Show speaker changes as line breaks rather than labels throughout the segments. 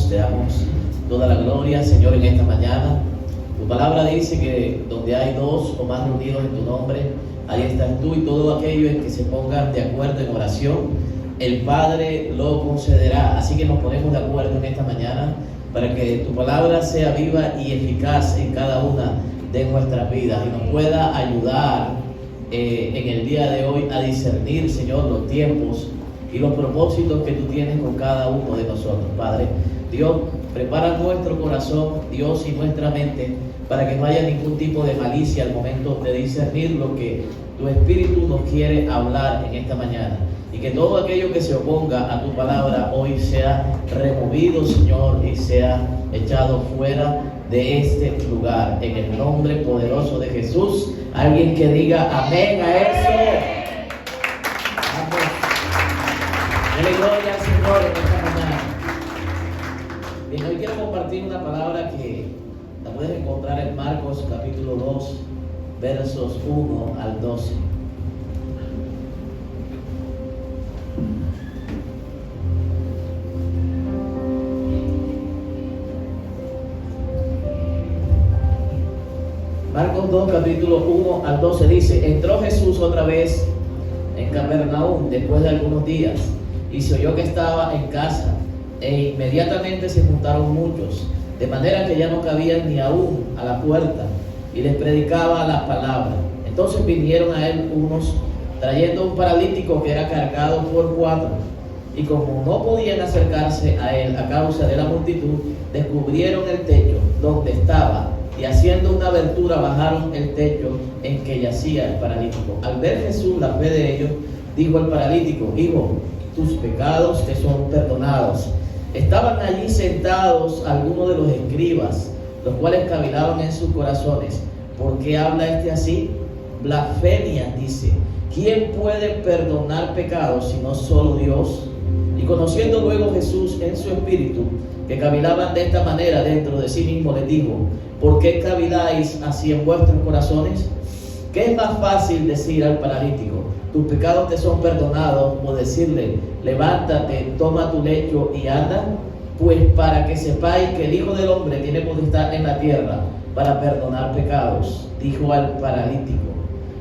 te damos toda la gloria, Señor, en esta mañana. Tu palabra dice que donde hay dos o más reunidos en tu nombre, ahí estás tú, y todo aquello en que se pongan de acuerdo en oración, el Padre lo concederá. Así que nos ponemos de acuerdo en esta mañana para que tu palabra sea viva y eficaz en cada una de nuestras vidas y nos pueda ayudar en el día de hoy a discernir, Señor, los tiempos y los propósitos que tú tienes con cada uno de nosotros. Padre Dios, prepara nuestro corazón, Dios, y nuestra mente para que no haya ningún tipo de malicia al momento de discernir lo que tu Espíritu nos quiere hablar en esta mañana, y que todo aquello que se oponga a tu palabra hoy sea removido, Señor, y sea echado fuera de este lugar, en el nombre poderoso de Jesús. Alguien que diga amén a eso. Amén. Dele gloria al Señor en esta mañana. Bien, hoy quiero compartir una palabra que la puedes encontrar en Marcos capítulo 2, versos 1 al 12. Marcos 2, capítulo 1 al 12 dice: entró Jesús otra vez en Capernaum después de algunos días, y se oyó que estaba en casa, e inmediatamente se juntaron muchos, de manera que ya no cabían ni aún a la puerta, y les predicaba la palabra. Entonces vinieron a él unos trayendo un paralítico que era cargado por 4, y como no podían acercarse a él a causa de la multitud, descubrieron el techo donde estaba, y haciendo una abertura bajaron el techo en que yacía el paralítico. Al ver Jesús la fe de ellos, dijo al paralítico: hijo, tus pecados te son perdonados. Estaban allí sentados algunos de los escribas, los cuales cavilaban en sus corazones: ¿por qué habla este así? Blasfemia dice. ¿Quién puede perdonar pecados sino solo Dios? Y conociendo luego Jesús en su espíritu que cavilaban de esta manera dentro de sí mismo, les dijo: ¿por qué caviláis así en vuestros corazones? ¿Qué es más fácil decir al paralítico: tus pecados te son perdonados, o decirle: levántate, toma tu lecho y anda? Pues para que sepáis que el Hijo del Hombre tiene potestad en la tierra para perdonar pecados. Dijo al paralítico: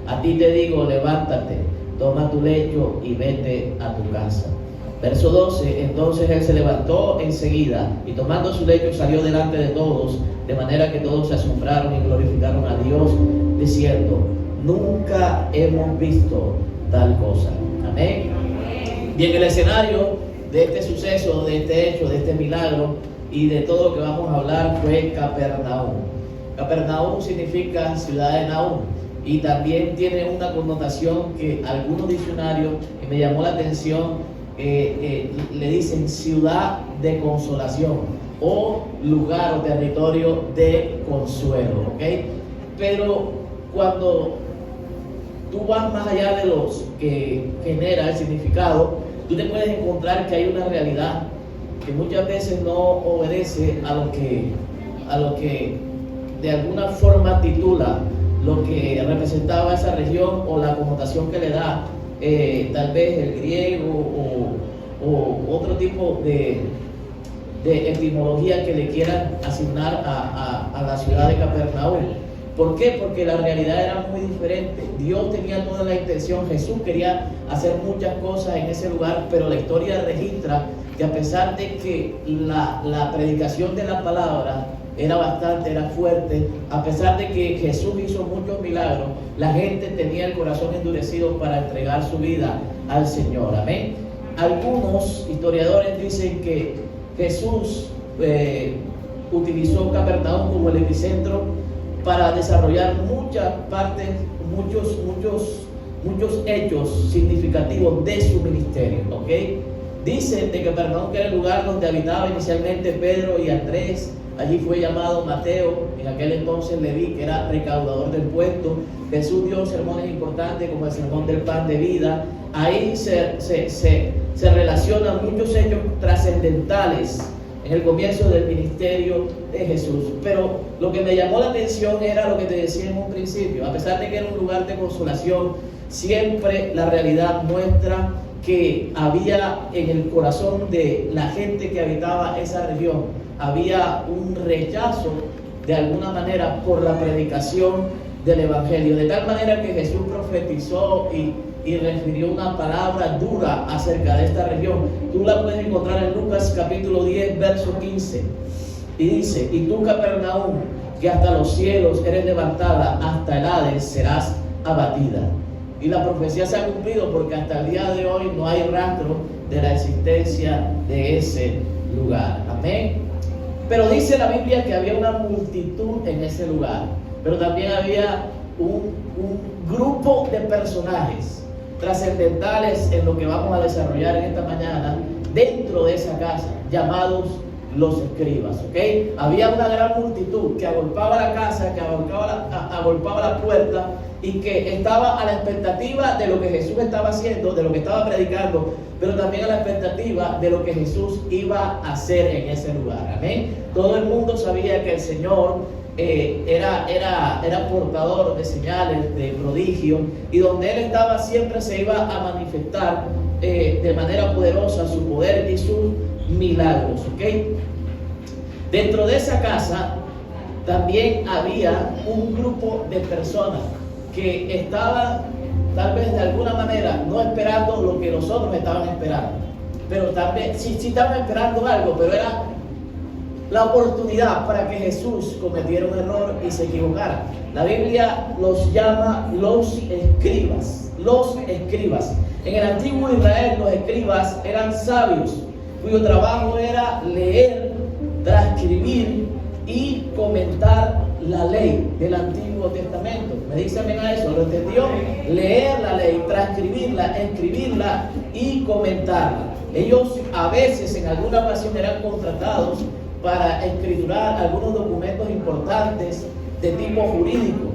a ti te digo, levántate, toma tu lecho y vete a tu casa. Verso 12, entonces él se levantó enseguida y tomando su lecho salió delante de todos, de manera que todos se asombraron y glorificaron a Dios, diciendo: nunca hemos visto tal cosa. Amén. Bien, el escenario de este suceso, de este hecho, de este milagro y de todo lo que vamos a hablar fue Capernaum. Capernaum significa ciudad de Nahum, y también tiene una connotación que algunos diccionarios, y me llamó la atención, le dicen ciudad de consolación o lugar o territorio de consuelo, ¿ok? Pero cuando tú vas más allá de los que genera el significado, tú te puedes encontrar que hay una realidad que muchas veces no obedece a lo que de alguna forma titula lo que representaba esa región o la connotación que le da tal vez el griego o otro tipo de etimología que le quieran asignar a la ciudad de Capernaum. ¿Por qué? Porque la realidad era muy diferente. Dios tenía toda la intención, Jesús quería hacer muchas cosas en ese lugar, pero la historia registra que a pesar de que la predicación de la palabra era fuerte, a pesar de que Jesús hizo muchos milagros, la gente tenía el corazón endurecido para entregar su vida al Señor. Amén. Algunos historiadores dicen que Jesús utilizó Capernaum como el epicentro para desarrollar muchas partes, muchos hechos significativos de su ministerio, ¿ok? Dicen de Capernaum que era el lugar donde habitaba inicialmente Pedro y Andrés. Allí fue llamado Mateo, en aquel entonces Leví, que era recaudador del impuesto. Jesús dio sermones importantes como el sermón del pan de vida. Ahí se relacionan muchos hechos trascendentales en el comienzo del ministerio de Jesús. Pero lo que me llamó la atención era lo que te decía en un principio. A pesar de que era un lugar de consolación, siempre la realidad muestra que había en el corazón de la gente que habitaba esa región, había un rechazo de alguna manera por la predicación del Evangelio, de tal manera que Jesús profetizó y refirió una palabra dura acerca de esta región. Tú la puedes encontrar en Lucas capítulo 10, verso 15, y dice: y tú, Capernaum, que hasta los cielos eres levantada, hasta el Hades serás abatida. Y la profecía se ha cumplido, porque hasta el día de hoy no hay rastro de la existencia de ese lugar. Amén. Pero dice la Biblia que había una multitud en ese lugar, pero también había un grupo de personajes trascendentales en lo que vamos a desarrollar en esta mañana dentro de esa casa, llamados los escribas, ¿ok? Había una gran multitud que agolpaba la casa, que agolpaba la puerta, y que estaba a la expectativa de lo que Jesús estaba haciendo, de lo que estaba predicando, pero también a la expectativa de lo que Jesús iba a hacer en ese lugar. Amén. Todo el mundo sabía que el Señor era portador de señales, de prodigios, y donde Él estaba siempre se iba a manifestar de manera poderosa su poder y sus milagros, ¿ok? Dentro de esa casa también había un grupo de personas que estaban, tal vez de alguna manera, no esperando lo que los otros estaban esperando, pero también sí estaban esperando algo, pero era la oportunidad para que Jesús cometiera un error y se equivocara. La Biblia los llama los escribas. Los escribas. En el antiguo Israel, los escribas eran sabios, cuyo trabajo era leer, transcribir y comentar la ley del Antiguo Testamento. Me dice amén a eso, ¿lo entendió? Leer la ley, transcribirla, escribirla y comentarla. Ellos a veces, en alguna ocasión, eran contratados para escriturar algunos documentos importantes de tipo jurídico.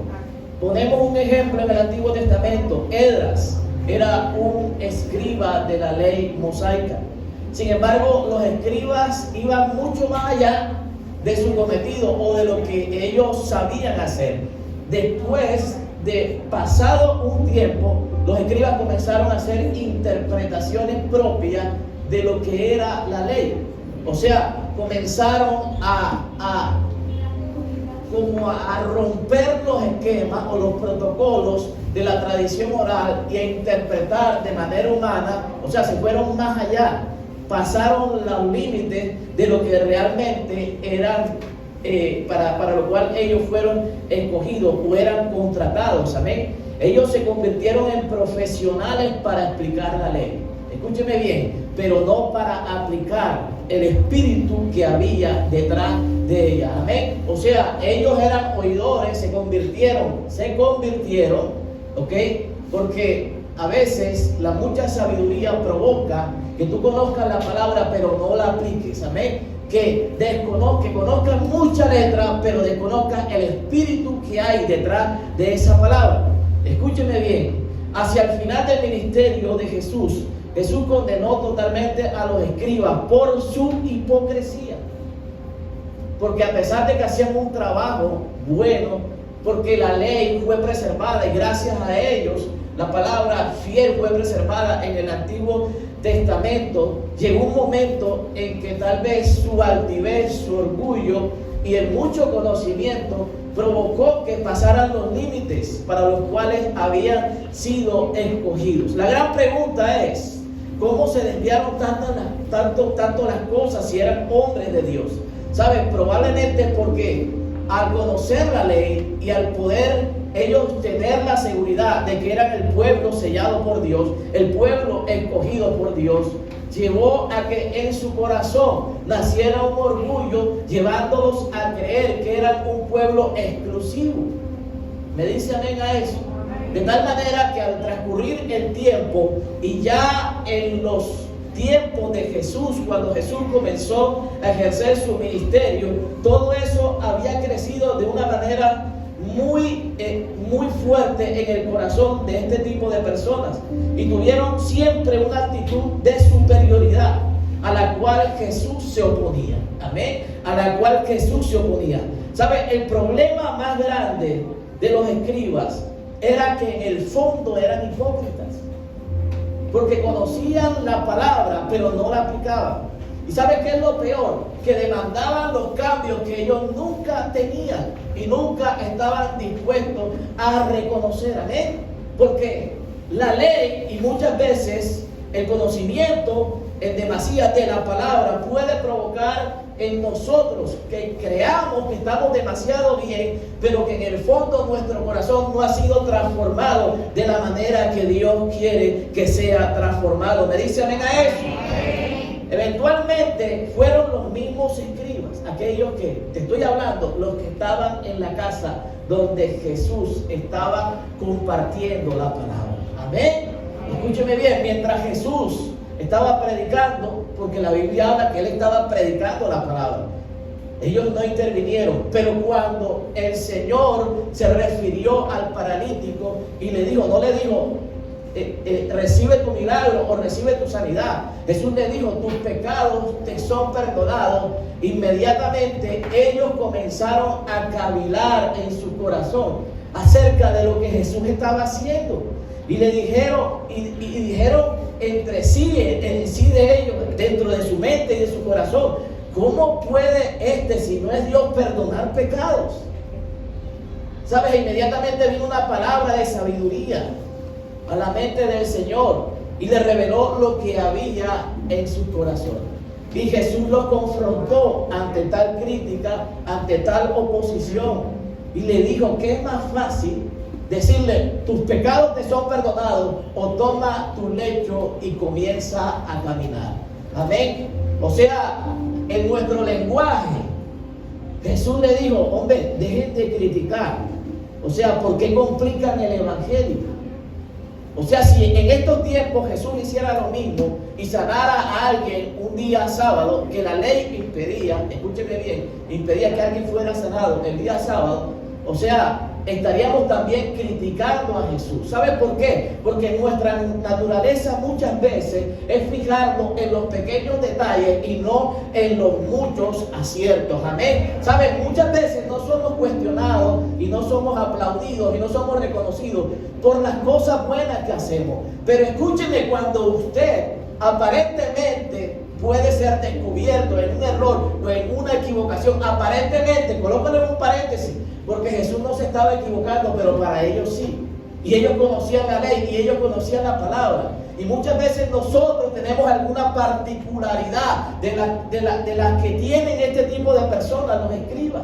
Ponemos un ejemplo en el Antiguo Testamento. Esdras era un escriba de la ley mosaica. Sin embargo, los escribas iban mucho más allá de su cometido o de lo que ellos sabían hacer. Después de pasado un tiempo, los escribas comenzaron a hacer interpretaciones propias de lo que era la ley. O sea, comenzaron a romper los esquemas o los protocolos de la tradición oral y a interpretar de manera humana. O sea, se fueron más allá, pasaron los límites de lo que realmente eran para lo cual ellos fueron escogidos o eran contratados. Amén. Ellos se convirtieron en profesionales para explicar la ley. Escúcheme bien, pero no para aplicar el espíritu que había detrás de ella. Amén. O sea, ellos eran oidores, se convirtieron, ¿ok? Porque a veces la mucha sabiduría provoca que tú conozcas la palabra pero no la apliques. Amén. Que conozcas mucha letra pero desconozcas el espíritu que hay detrás de esa palabra. Escúcheme bien, hacia el final del ministerio de Jesús condenó totalmente a los escribas por su hipocresía. Porque a pesar de que hacían un trabajo bueno, porque la ley fue preservada y gracias a ellos la palabra fiel fue preservada en el Antiguo Testamento, llegó un momento en que tal vez su altivez, su orgullo y el mucho conocimiento provocó que pasaran los límites para los cuales habían sido escogidos. La gran pregunta es: ¿cómo se desviaron tanto las cosas si eran hombres de Dios? ¿Saben? Probablemente porque al conocer la ley y al poder ellos tener la seguridad de que eran el pueblo sellado por Dios, el pueblo escogido por Dios, llevó a que en su corazón naciera un orgullo, llevándolos a creer que eran un pueblo exclusivo. ¿Me dice amén a eso? De tal manera que al transcurrir el tiempo y ya en los tiempos de Jesús, cuando Jesús comenzó a ejercer su ministerio, todo eso había crecido de una manera muy fuerte en el corazón de este tipo de personas, y tuvieron siempre una actitud de superioridad a la cual Jesús se oponía. Amén. A la cual Jesús se oponía. ¿Sabe? El problema más grande de los escribas era que en el fondo eran hipócritas, porque conocían la palabra, pero no la aplicaban. ¿Y sabe qué es lo peor? Que demandaban los cambios que ellos nunca tenían y nunca estaban dispuestos a reconocer. Amén. Porque la ley y muchas veces el conocimiento en demasía de la palabra puede provocar en nosotros que creamos que estamos demasiado bien, pero que en el fondo nuestro corazón no ha sido transformado de la manera que Dios quiere que sea transformado. ¿Me dice amén a eso? Amén. Eventualmente fueron los mismos escribas, aquellos que te estoy hablando, los que estaban en la casa donde Jesús estaba compartiendo la palabra. Amén. Escúcheme bien, mientras Jesús estaba predicando, porque la Biblia habla que él estaba predicando la palabra, ellos no intervinieron. Pero cuando el Señor se refirió al paralítico y le dijo, no le dijo recibe tu milagro o recibe tu sanidad, Jesús le dijo, tus pecados te son perdonados. Inmediatamente ellos comenzaron a cavilar en su corazón acerca de lo que Jesús estaba haciendo, y le dijeron dijeron entre sí, en sí de ellos, dentro de su mente y de su corazón, ¿cómo puede si no es Dios, perdonar pecados? ¿Sabes? Inmediatamente vino una palabra de sabiduría a la mente del Señor y le reveló lo que había en su corazón. Y Jesús lo confrontó ante tal crítica, ante tal oposición, y le dijo que es más fácil decirle, tus pecados te son perdonados, o toma tu lecho y comienza a caminar. Amén. O sea, en nuestro lenguaje, Jesús le dijo, hombre, dejen de criticar. O sea, ¿por qué complican el evangelio? O sea, si en estos tiempos Jesús hiciera lo mismo y sanara a alguien un día sábado, que la ley impedía, escúcheme bien, impedía que alguien fuera sanado el día sábado, o sea, estaríamos también criticando a Jesús. ¿Sabe por qué? Porque nuestra naturaleza muchas veces es fijarnos en los pequeños detalles y no en los muchos aciertos. Amén. ¿Sabe? Muchas veces no somos cuestionados y no somos aplaudidos y no somos reconocidos por las cosas buenas que hacemos. Pero escúcheme, cuando usted aparentemente puede ser descubierto en un error o en una equivocación, aparentemente, colócalo en un paréntesis, porque Jesús no se estaba equivocando, pero para ellos sí. Y ellos conocían la ley y ellos conocían la palabra. Y muchas veces nosotros tenemos alguna particularidad de las que tienen este tipo de personas, los escribas.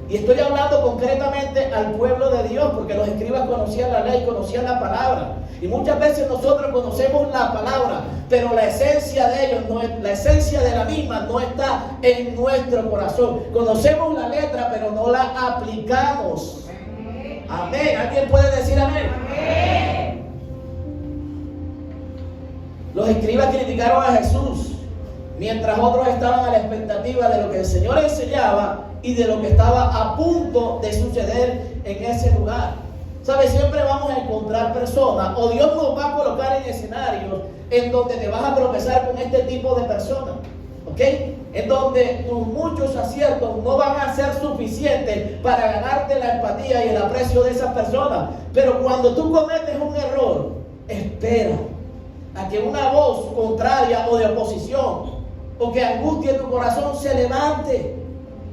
Y estoy hablando concretamente al pueblo de Dios, porque los escribas conocían la ley, conocían la palabra. Y muchas veces nosotros conocemos la palabra, pero la esencia de ellos, la esencia de la misma no está en nuestro corazón. Conocemos la letra, pero no la aplicamos. Amén. ¿Alguien puede decir amén? Amén. Los escribas criticaron a Jesús, mientras otros estaban a la expectativa de lo que el Señor enseñaba y de lo que estaba a punto de suceder en ese lugar. ¿Sabes? Siempre vamos a encontrar personas, o Dios nos va a colocar en escenarios en donde te vas a tropezar con este tipo de personas, ¿ok? En donde tus muchos aciertos no van a ser suficientes para ganarte la empatía y el aprecio de esas personas. Pero cuando tú cometes un error, espera a que una voz contraria o de oposición o que angustie tu corazón se levante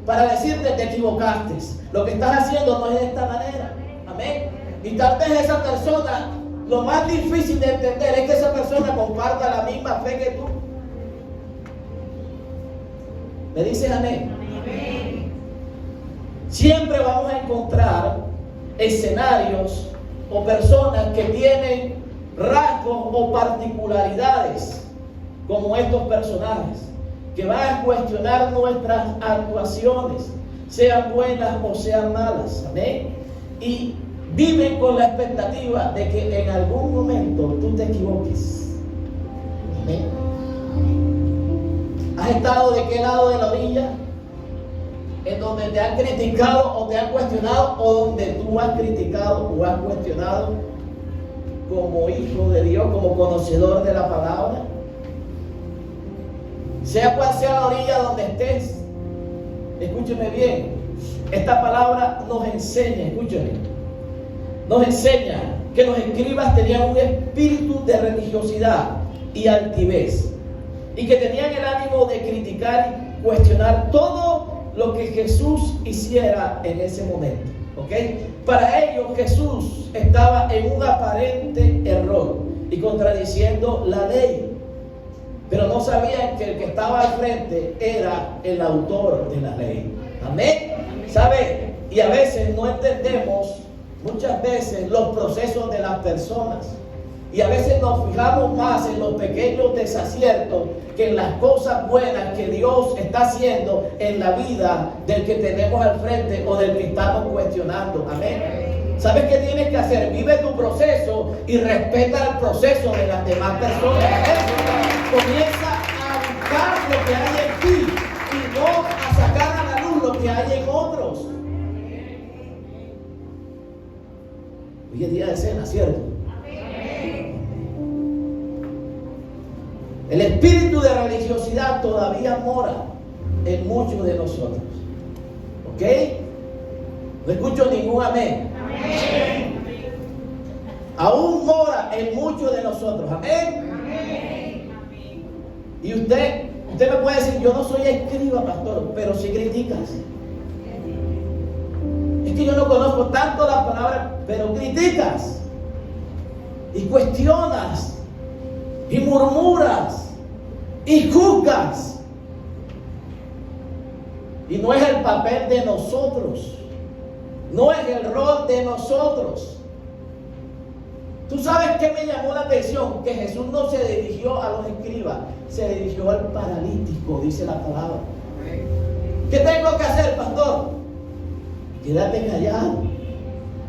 para decirte, te equivocaste, lo que estás haciendo no es de esta manera. Amén. Y tal vez esa persona, lo más difícil de entender es que esa persona comparta la misma fe que tú. ¿Me dices amén? Amén. Siempre vamos a encontrar escenarios o personas que tienen rasgos o particularidades como estos personajes, que van a cuestionar nuestras actuaciones, sean buenas o sean malas. Amén. Y viven con la expectativa de que en algún momento tú te equivoques. Amén. ¿Has estado de qué lado de la orilla? En donde te han criticado o te han cuestionado, o donde tú has criticado o has cuestionado como hijo de Dios, como conocedor de la palabra. Sea cual sea la orilla donde estés, escúcheme bien, esta palabra nos enseña, escúcheme, nos enseña que los escribas tenían un espíritu de religiosidad y altivez, y que tenían el ánimo de criticar y cuestionar todo lo que Jesús hiciera en ese momento. ¿Ok? Para ellos Jesús estaba en un aparente error y contradiciendo la ley, pero no sabían que el que estaba al frente era el autor de la ley. Amén. ¿Sabe? Y a veces no entendemos muchas veces los procesos de las personas, y a veces nos fijamos más en los pequeños desaciertos que en las cosas buenas que Dios está haciendo en la vida del que tenemos al frente o del que estamos cuestionando. Amén. ¿Sabes qué tienes que hacer? Vive tu proceso y respeta el proceso de las demás personas. Comienza a buscar lo que hay en ti y no a sacar a la luz lo que hay en otros. Hoy es día de cena, ¿cierto? El espíritu de religiosidad todavía mora en muchos de nosotros. ¿Ok? No escucho ningún amén. Amén. Aún mora en muchos de nosotros. Amén. Amén. Y usted me puede decir, yo no soy escriba, pastor, pero sí criticas. Es que yo no conozco tanto la palabra, pero criticas y cuestionas y murmuras y juzgas. Y no es el papel de nosotros, no es el rol de nosotros. ¿Tú sabes qué me llamó la atención? Que Jesús no se dirigió a los escribas, se dirigió al paralítico, dice la palabra. ¿Qué tengo que hacer, pastor? Quédate callado,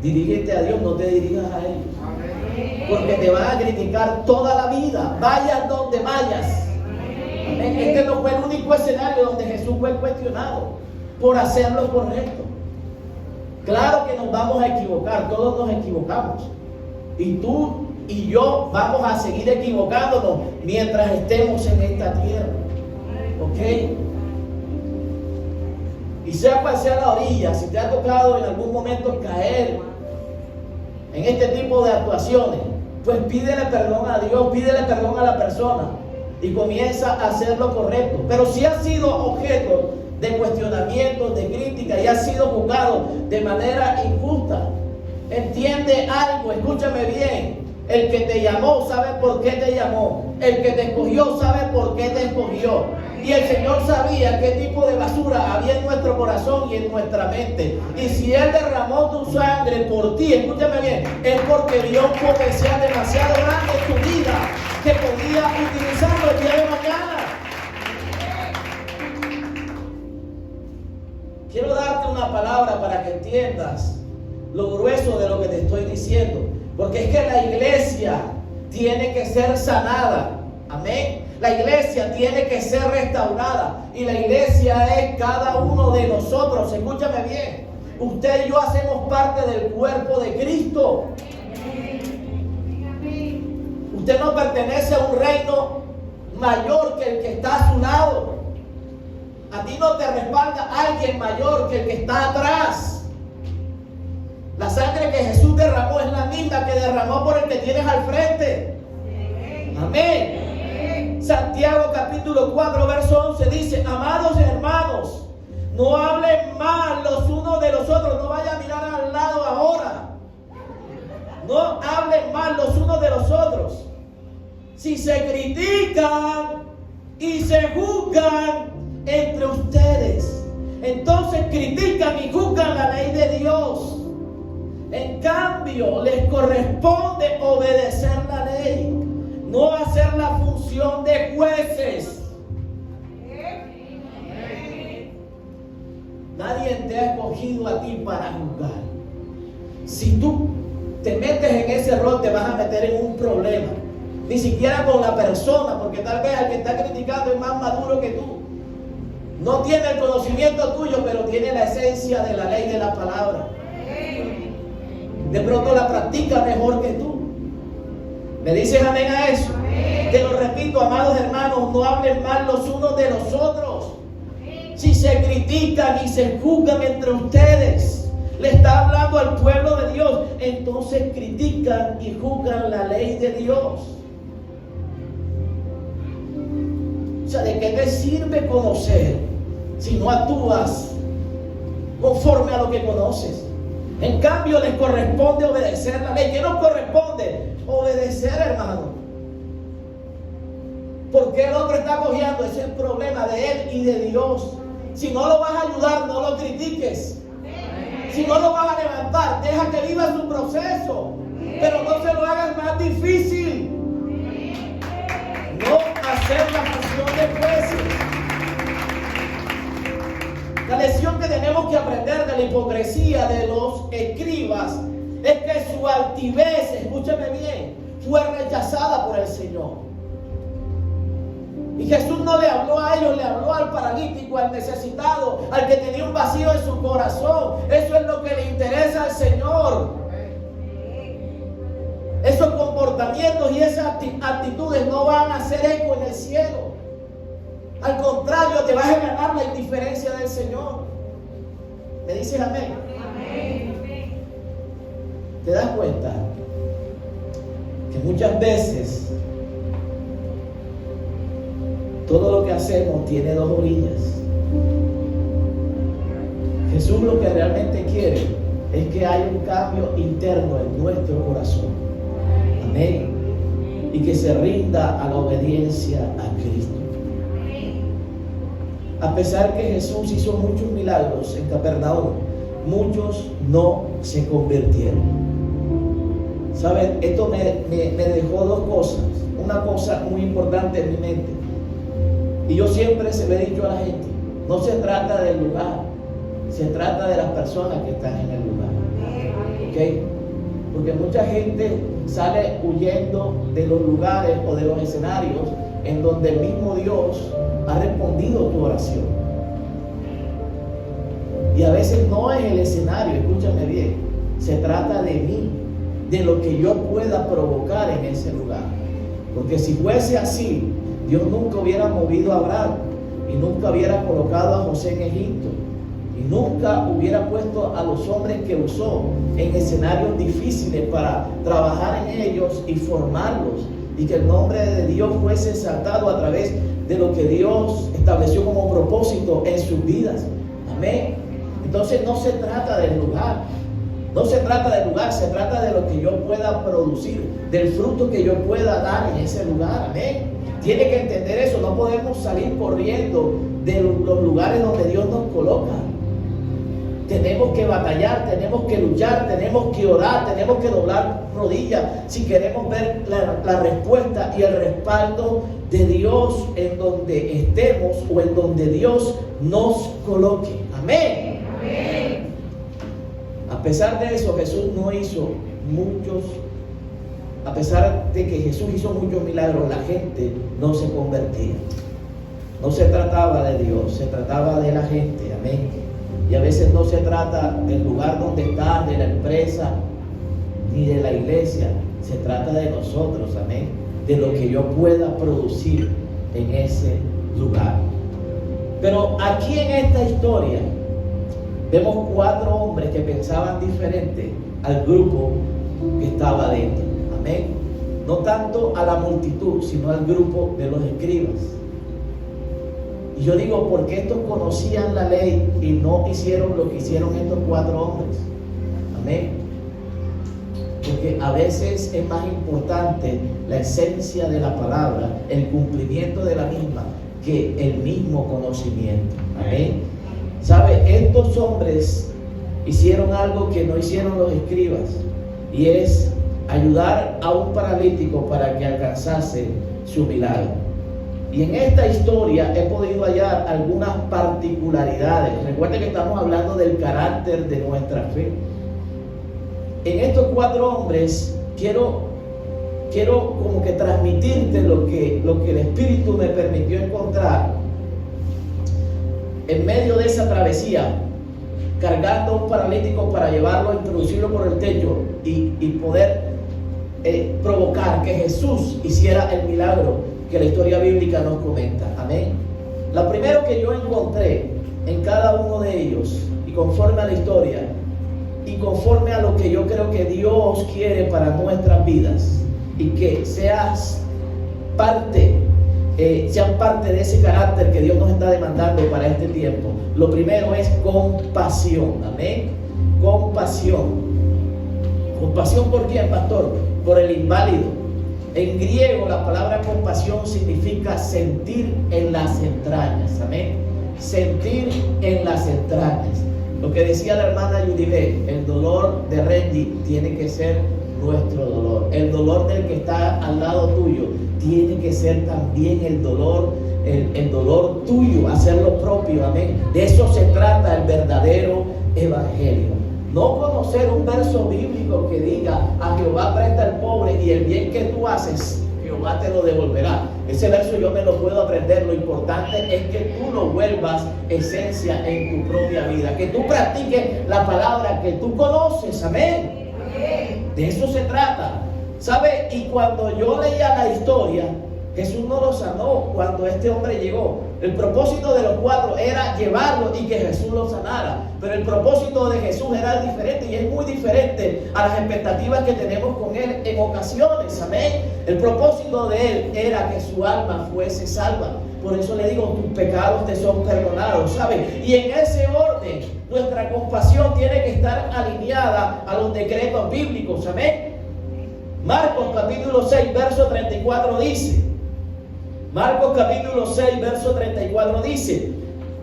dirígete a Dios, no te dirijas a ellos, porque te van a criticar toda la vida, vayas donde vayas. Amén. Este no fue el único escenario donde Jesús fue cuestionado por hacer lo correcto. Claro que nos vamos a equivocar, todos nos equivocamos, y tú y yo vamos a seguir equivocándonos mientras estemos en esta tierra. ¿Ok? Y sea cual sea la orilla, si te ha tocado en algún momento caer en este tipo de actuaciones, pues pídele perdón a Dios, pídele perdón a la persona y comienza a hacer lo correcto. Pero si has sido objeto de cuestionamientos, de crítica y has sido juzgado de manera injusta, entiende algo, escúchame bien. El que te llamó sabe por qué te llamó. El que te escogió sabe por qué te escogió. Y el Señor sabía qué tipo de basura había en nuestro corazón y en nuestra mente. Y si Él derramó tu sangre por ti, escúchame bien, es porque vio un potencial demasiado grande en tu vida que podía utilizarlo el día de mañana. Quiero darte una palabra para que entiendas lo grueso de lo que te estoy diciendo. Porque es que la iglesia tiene que ser sanada. Amén. La iglesia tiene que ser restaurada. Y la iglesia es cada uno de nosotros. Escúchame bien. Usted y yo hacemos parte del cuerpo de Cristo. Usted no pertenece a un reino mayor que el que está a su lado. A ti no te respalda alguien mayor que el que está atrás. La sangre que Jesús derramó es la misma que derramó por el que tienes al frente. Amén. Santiago capítulo 4 verso 11 dice: amados hermanos, no hablen mal los unos de los otros. No vaya a mirar al lado ahora. No hablen mal los unos de los otros. Si se critican y se juzgan entre ustedes, entonces critican y juzgan la ley de Dios. En cambio, les corresponde obedecer la ley, no hacer la función de jueces. Nadie te ha escogido a ti para juzgar. Si tú te metes en ese rol, te vas a meter en un problema. Ni siquiera con la persona, porque tal vez el que está criticando es más maduro que tú. No tiene el conocimiento tuyo, pero tiene la esencia de la ley de la palabra. De pronto la practica mejor que tú. ¿Me dices amén a eso? Amén. Te lo repito, amados hermanos, no hablen mal los unos de los otros. Amén. Si se critican y se juzgan entre ustedes,
le está hablando al pueblo de Dios. Entonces critican y juzgan la ley de Dios. O sea, ¿de qué te sirve conocer si no actúas conforme a lo que conoces? En cambio, les corresponde obedecer la ley. ¿Qué nos corresponde? Obedecer, hermano. ¿Por qué el hombre está cojeando? Ese es el problema de él y de Dios. Si no lo vas a ayudar, no lo critiques. Si no lo vas a levantar, deja que viva su proceso. Pero no se lo hagas más difícil. No hacer la función de jueces. La lección que tenemos que aprender de la hipocresía de los escribas es que su altivez, escúchame bien, fue rechazada por el Señor. Y Jesús no le habló a ellos, le habló al paralítico, al necesitado, al que tenía un vacío en su corazón. Eso es lo que le interesa al Señor. Esos comportamientos y esas actitudes no van a hacer eco en el cielo. Al contrario, te vas a ganar la indiferencia del Señor. ¿Me dices amén? Amén. ¿Te das cuenta que muchas veces todo lo que hacemos tiene dos orillas? Jesús lo que realmente quiere es que haya un cambio interno en nuestro corazón. Amén. Y que se rinda a la obediencia a Cristo. A pesar que Jesús hizo muchos milagros en Capernaum, muchos no se convirtieron. ¿Saben? Esto me dejó dos cosas. Una cosa muy importante en mi mente. Y yo siempre se lo he dicho a la gente, no se trata del lugar, se trata de las personas que están en el lugar. ¿Okay? Porque mucha gente sale huyendo de los lugares o de los escenarios en donde el mismo Dios ha respondido tu oración. Y a veces no es el escenario, escúchame bien, se trata de mí, de lo que yo pueda provocar en ese lugar. Porque si fuese así, Dios nunca hubiera movido a Abraham y nunca hubiera colocado a José en Egipto y nunca hubiera puesto a los hombres que usó en escenarios difíciles para trabajar en ellos y formarlos, y que el nombre de Dios fuese exaltado a través de lo que Dios estableció como propósito en sus vidas. Amén. Entonces no se trata del lugar, no se trata del lugar, se trata de lo que yo pueda producir, del fruto que yo pueda dar en ese lugar. Amén. Tiene que entender eso. No podemos salir corriendo de los lugares donde Dios nos coloca. Tenemos que batallar, tenemos que luchar, tenemos que orar, tenemos que doblar rodillas si queremos ver la respuesta y el respaldo de Dios en donde estemos o en donde Dios nos coloque. Amén. Amén. A pesar de eso, Jesús no hizo muchos. A pesar de que Jesús hizo muchos milagros, la gente no se convertía. No se trataba de Dios, se trataba de la gente. Amén. Y a veces no se trata del lugar donde estás, de la empresa, ni de la iglesia. Se trata de nosotros, amén. De lo que yo pueda producir en ese lugar. Pero aquí en esta historia vemos 4 hombres que pensaban diferente al grupo que estaba dentro. Amén. No tanto a la multitud, sino al grupo de los escribas. Y yo digo, ¿por qué estos conocían la ley y no hicieron lo que hicieron estos 4 hombres? Amén. Porque a veces es más importante la esencia de la palabra, el cumplimiento de la misma, que el mismo conocimiento. Amén. ¿Sabe? Estos hombres hicieron algo que no hicieron los escribas, y es ayudar a un paralítico para que alcanzase su milagro. Y en esta historia he podido hallar algunas particularidades. Recuerden que estamos hablando del carácter de nuestra fe. En estos 4 hombres quiero como que transmitirte lo que el Espíritu me permitió encontrar en medio de esa travesía, cargando a un paralítico para llevarlo, introducirlo por el techo y poder provocar que Jesús hiciera el milagro que la historia bíblica nos comenta. Amén. Lo primero que yo encontré en cada uno de ellos, y conforme a la historia, y conforme a lo que yo creo que Dios quiere para nuestras vidas, y que sean parte de ese carácter que Dios nos está demandando para este tiempo. Lo primero es compasión. Amén. Compasión. ¿Compasión por quién, pastor? Por el inválido. En griego la palabra compasión significa sentir en las entrañas. Amén. Sentir en las entrañas. Lo que decía la hermana Yudibé, el dolor de Randy tiene que ser nuestro dolor. El dolor del que está al lado tuyo tiene que ser también el dolor tuyo, hacer lo propio. Amén. De eso se trata el verdadero evangelio. No conocer un verso bíblico que diga: a Jehová presta al pobre y el bien que tú haces, Jehová te lo devolverá. Ese verso yo me lo puedo aprender. Lo importante es que tú lo vuelvas esencia en tu propia vida, que tú practiques la palabra que tú conoces. Amén. De eso se trata, ¿sabe? Y cuando yo leía la historia, Jesús no lo sanó cuando este hombre llegó. El propósito de los 4 era llevarlo y que Jesús lo sanara. Pero el propósito de Jesús era diferente, y es muy diferente a las expectativas que tenemos con Él en ocasiones. Amén. El propósito de Él era que su alma fuese salva. Por eso le digo: tus pecados te son perdonados, ¿sabe? Y en ese orden, nuestra compasión tiene que estar alineada a los decretos bíblicos. Amén. Marcos capítulo 6, verso 34 dice: Marcos capítulo 6, verso 34 dice: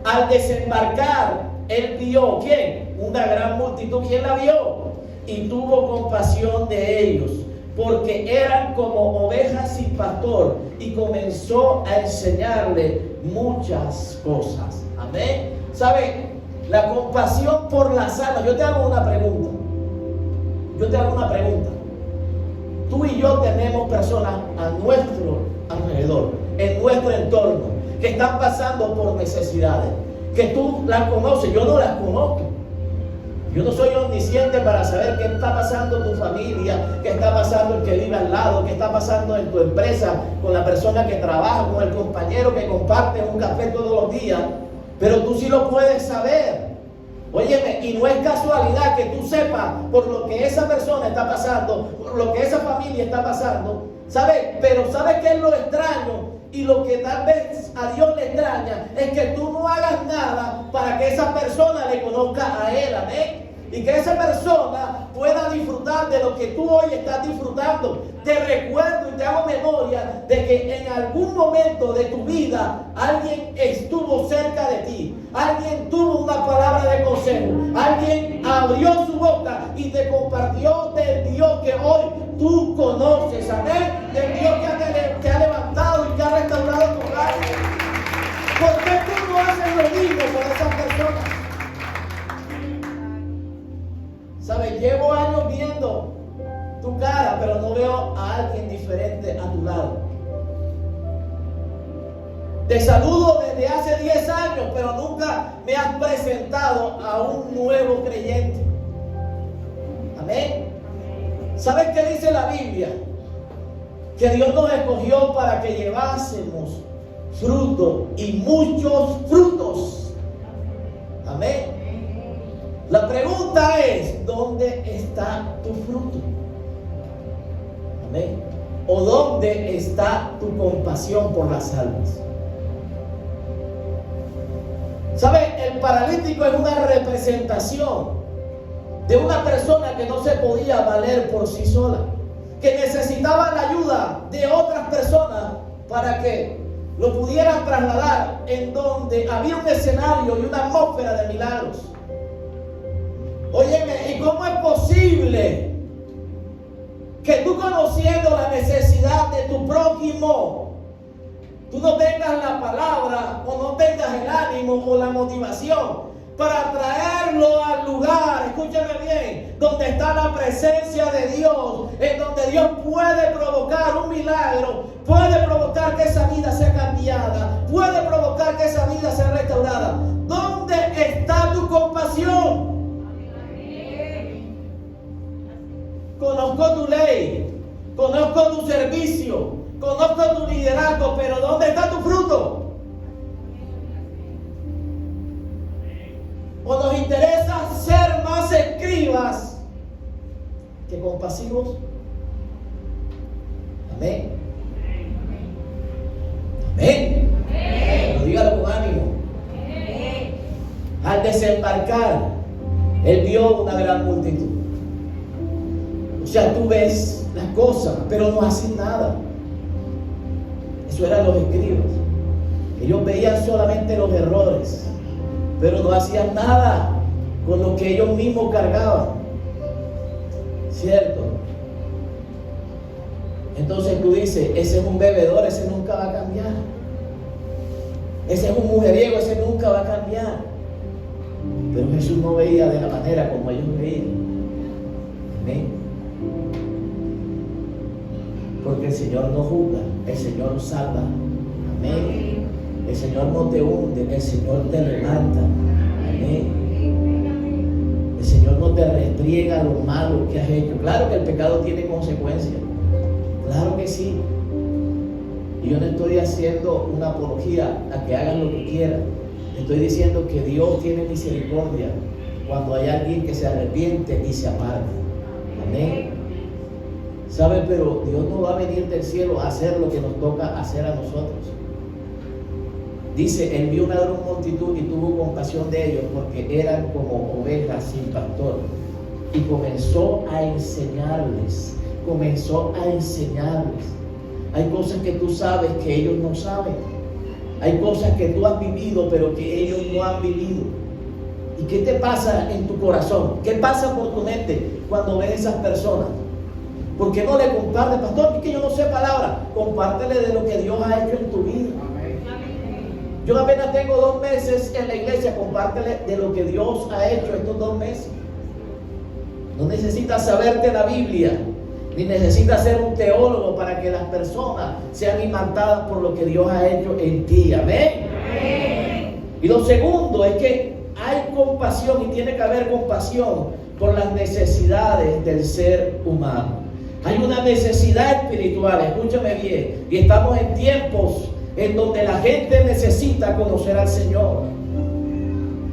al desembarcar, él vio, ¿quién? Una gran multitud. ¿Quién la vio? Y tuvo compasión de ellos, porque eran como ovejas sin pastor, y comenzó a enseñarle muchas cosas. Amén. ¿Sabe? La compasión por las almas. Yo te hago una pregunta. Tú y yo tenemos personas a nuestro alrededor, en nuestro entorno, que están pasando por necesidades, que tú las conoces. Yo no las conozco. Yo no soy omnisciente para saber qué está pasando en tu familia, qué está pasando el que vive al lado, qué está pasando en tu empresa, con la persona que trabaja, con el compañero que comparte un café todos los días. Pero tú sí lo puedes saber. Óyeme, y no es casualidad que tú sepas por lo que esa persona está pasando, por lo que esa familia está pasando, ¿sabes? Pero ¿sabes qué es lo extraño? Y lo que tal vez a Dios le extraña es que tú no hagas nada para que esa persona le conozca a Él. Amén. Y que esa persona pueda disfrutar de lo que tú hoy estás disfrutando. Te recuerdo y te hago memoria de que en algún momento de tu vida alguien estuvo cerca de ti. Alguien tuvo una palabra de consejo. Alguien abrió su boca y te compartió del Dios que hoy tú conoces. Amén. Del Dios que te ha levantado y que ha restaurado tu alma. ¿Por qué tú no haces lo mismo con esas personas? ¿Sabes? Llevo años viendo tu cara, pero no veo a alguien diferente a tu lado. Te saludo desde hace 10 años, pero nunca me has presentado a un nuevo creyente. Amén. ¿Sabes qué dice la Biblia? Que Dios nos escogió para que llevásemos fruto, y muchos frutos. Amén. La pregunta es: ¿dónde está tu fruto? Amén. ¿O dónde está tu compasión por las almas? ¿Sabes? El paralítico es una representación de una persona que no se podía valer por sí sola, que necesitaba la ayuda de otras personas para que lo pudieran trasladar en donde había un escenario y una atmósfera de milagros. Óyeme, ¿y cómo es posible que tú, conociendo la necesidad de tu prójimo, tú no tengas la palabra o no tengas el ánimo o la motivación para traerlo al lugar, escúchame bien, donde está la presencia de Dios, en donde Dios puede provocar un milagro, puede provocar que esa vida sea cambiada, puede provocar que esa vida sea restaurada? ¿Dónde está tu compasión? Conozco tu ley, conozco tu servicio, conozco tu liderazgo, pero ¿dónde está tu fruto? ¿O nos interesa ser más escribas vivas que compasivos. Amén. Amén. Pero dígalo con ánimo. Al desembarcar, él vio una gran multitud. O sea, tú ves las cosas, pero no hacen nada. Eso eran los escribas. Ellos veían solamente los errores, pero no hacían nada con lo que ellos mismos cargaban. ¿Cierto? Entonces tú dices, ese es un bebedor, ese nunca va a cambiar. Ese es un mujeriego, ese nunca va a cambiar. Pero Jesús no veía de la manera como ellos veían. Amén. Porque el Señor no juzga, el Señor salva. Amén. El Señor no te hunde, el Señor te levanta. Amén. El Señor no te restriega lo malo que has hecho. Claro que el pecado tiene consecuencias. Claro que sí. Y yo no estoy haciendo una apología a que hagan lo que quieran. Estoy diciendo que Dios tiene misericordia cuando hay alguien que se arrepiente y se aparta. Amén. ¿Sabe? Pero Dios no va a venir del cielo a hacer lo que nos toca hacer a nosotros. Dice, él vio una gran multitud y tuvo compasión de ellos porque eran como ovejas sin pastor. Y comenzó a enseñarles. Hay cosas que tú sabes que ellos no saben. Hay cosas que tú has vivido pero que ellos no han vivido. ¿Y qué te pasa en tu corazón? ¿Qué pasa por tu mente cuando ves a esas personas? ¿Por qué no le compartes? Pastor, es que yo no sé palabra. Compártele de lo que Dios ha hecho en tu vida. Yo apenas tengo 2 meses en la iglesia. Compártele de lo que Dios ha hecho estos 2 meses. No necesitas saberte la Biblia, ni necesitas ser un teólogo para que las personas sean impactadas por lo que Dios ha hecho en ti. Amén. Y lo segundo es que hay compasión y tiene que haber compasión por las necesidades del ser humano. Hay una necesidad espiritual, escúchame bien, y estamos en tiempos en donde la gente necesita conocer al Señor.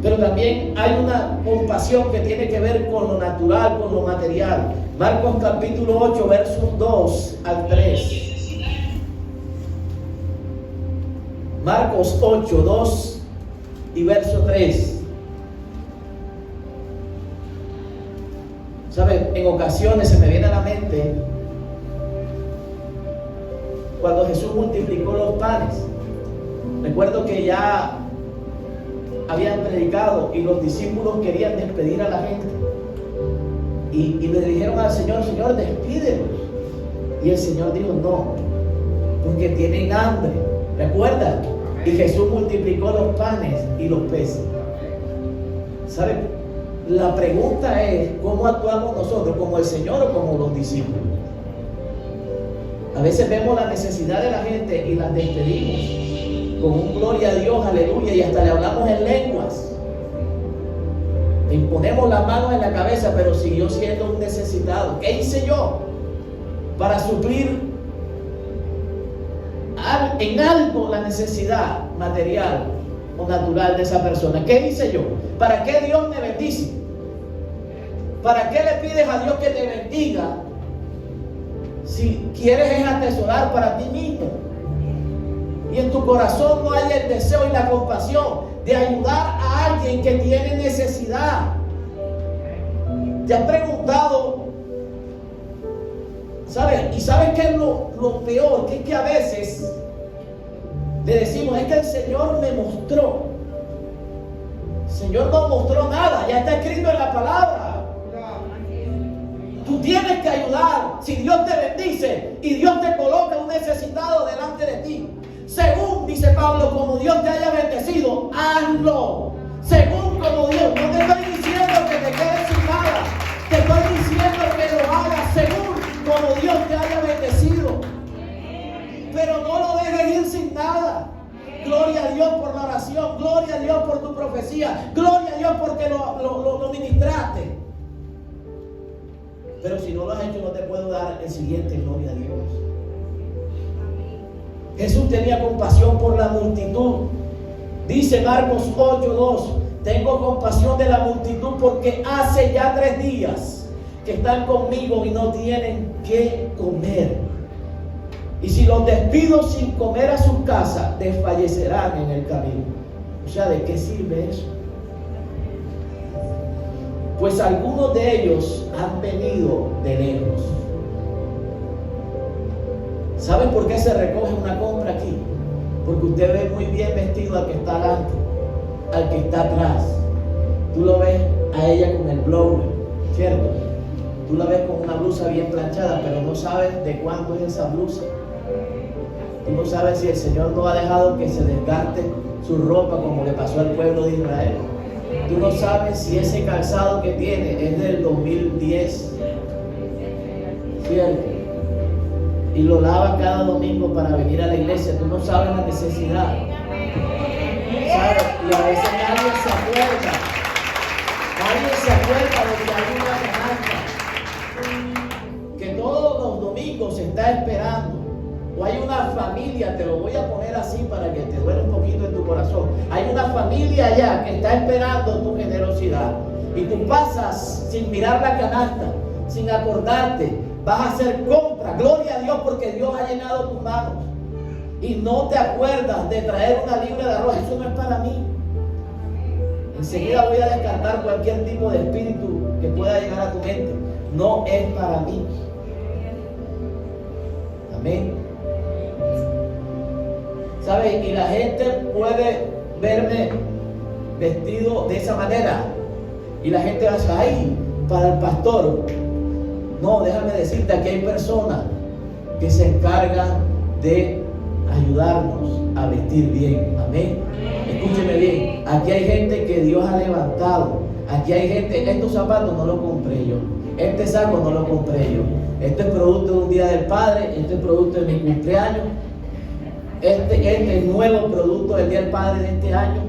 Pero también hay una compasión que tiene que ver con lo natural, con lo material. Marcos capítulo 8, versos 2 al 3. Marcos 8, 2 y verso 3. ¿Sabe? En ocasiones se me viene a la mente cuando Jesús multiplicó los panes. Recuerdo que ya habían predicado y los discípulos querían despedir a la gente. Y le dijeron al Señor, Señor, despídelos. Y el Señor dijo, no, porque tienen hambre. ¿Recuerdan? Y Jesús multiplicó los panes y los peces. ¿Saben? La pregunta es, ¿cómo actuamos nosotros? ¿Como el Señor o como los discípulos? A veces vemos la necesidad de la gente y las despedimos con un gloria a Dios, aleluya, y hasta le hablamos en lenguas. Le imponemos las manos en la cabeza, pero siguió siendo un necesitado. ¿Qué hice yo para suplir en algo la necesidad material o natural de esa persona? ¿Qué hice yo? ¿Para qué Dios me bendice? ¿Para qué le pides a Dios que te bendiga si quieres es atesorar para ti mismo? Y en tu corazón no hay el deseo y la compasión de ayudar a alguien que tiene necesidad. ¿Te has preguntado? ¿Sabes? ¿Y sabes qué es lo peor? Que es que a veces le decimos, es que el Señor me mostró. El Señor no mostró nada, ya está escrito en la palabra. Tú tienes que ayudar. Si Dios te bendice y Dios te coloca un necesitado delante de ti, según dice Pablo, como Dios te haya bendecido, hazlo. Según como Dios. No te estoy diciendo que te quedes sin nada. Te estoy diciendo que lo hagas según como Dios te haya bendecido. Pero no lo dejes ir sin nada. Gloria a Dios por la oración. Gloria a Dios por tu profecía. Gloria a Dios porque lo ministraste. Pero si no lo has hecho, no te puedo dar el siguiente, gloria a Dios. Jesús tenía compasión por la multitud. Dice Marcos 8:2, tengo compasión de la multitud porque hace ya 3 días que están conmigo y no tienen qué comer. Y si los despido sin comer a sus casas, desfallecerán en el camino. O sea, ¿de qué sirve eso? Pues algunos de ellos han venido de lejos. ¿Saben por qué se recoge una compra aquí? Porque usted ve muy bien vestido al que está adelante, al que está atrás. Tú lo ves a ella con el blower, ¿cierto? Tú la ves con una blusa bien planchada, pero no sabes de cuánto es esa blusa. Tú no sabes si el Señor no ha dejado que se desgaste su ropa como le pasó al pueblo de Israel. Tú no sabes si ese calzado que tiene es del 2010, ¿cierto? Y lo lava cada domingo para venir a la iglesia. Tú no sabes la necesidad, ¿sabes? Y a veces nadie se acuerda de que hay una canasta que todos los domingos se está esperando. O hay una familia, te lo voy a poner así para que te duele un poquito en tu corazón. Hay una familia allá que está esperando tu generosidad. Y tú pasas sin mirar la canasta, sin acordarte. Vas a hacer compra, gloria a Dios, porque Dios ha llenado tus manos. Y no te acuerdas de traer una libra de arroz. Eso no es para mí. Enseguida voy a descartar cualquier tipo de espíritu que pueda llegar a tu mente. No es para mí. Amén. ¿Sabes? Y la gente puede verme vestido de esa manera. Y la gente va a decir, ay, para el pastor. No, déjame decirte, aquí hay personas que se encargan de ayudarnos a vestir bien. Amén. Escúcheme bien, aquí hay gente que Dios ha levantado. Aquí hay gente, estos zapatos no los compré yo. Este saco no lo compré yo. Este es producto de un día del Padre. Este es producto de mi cumpleaños. Este es nuevo producto del día del Padre de este año.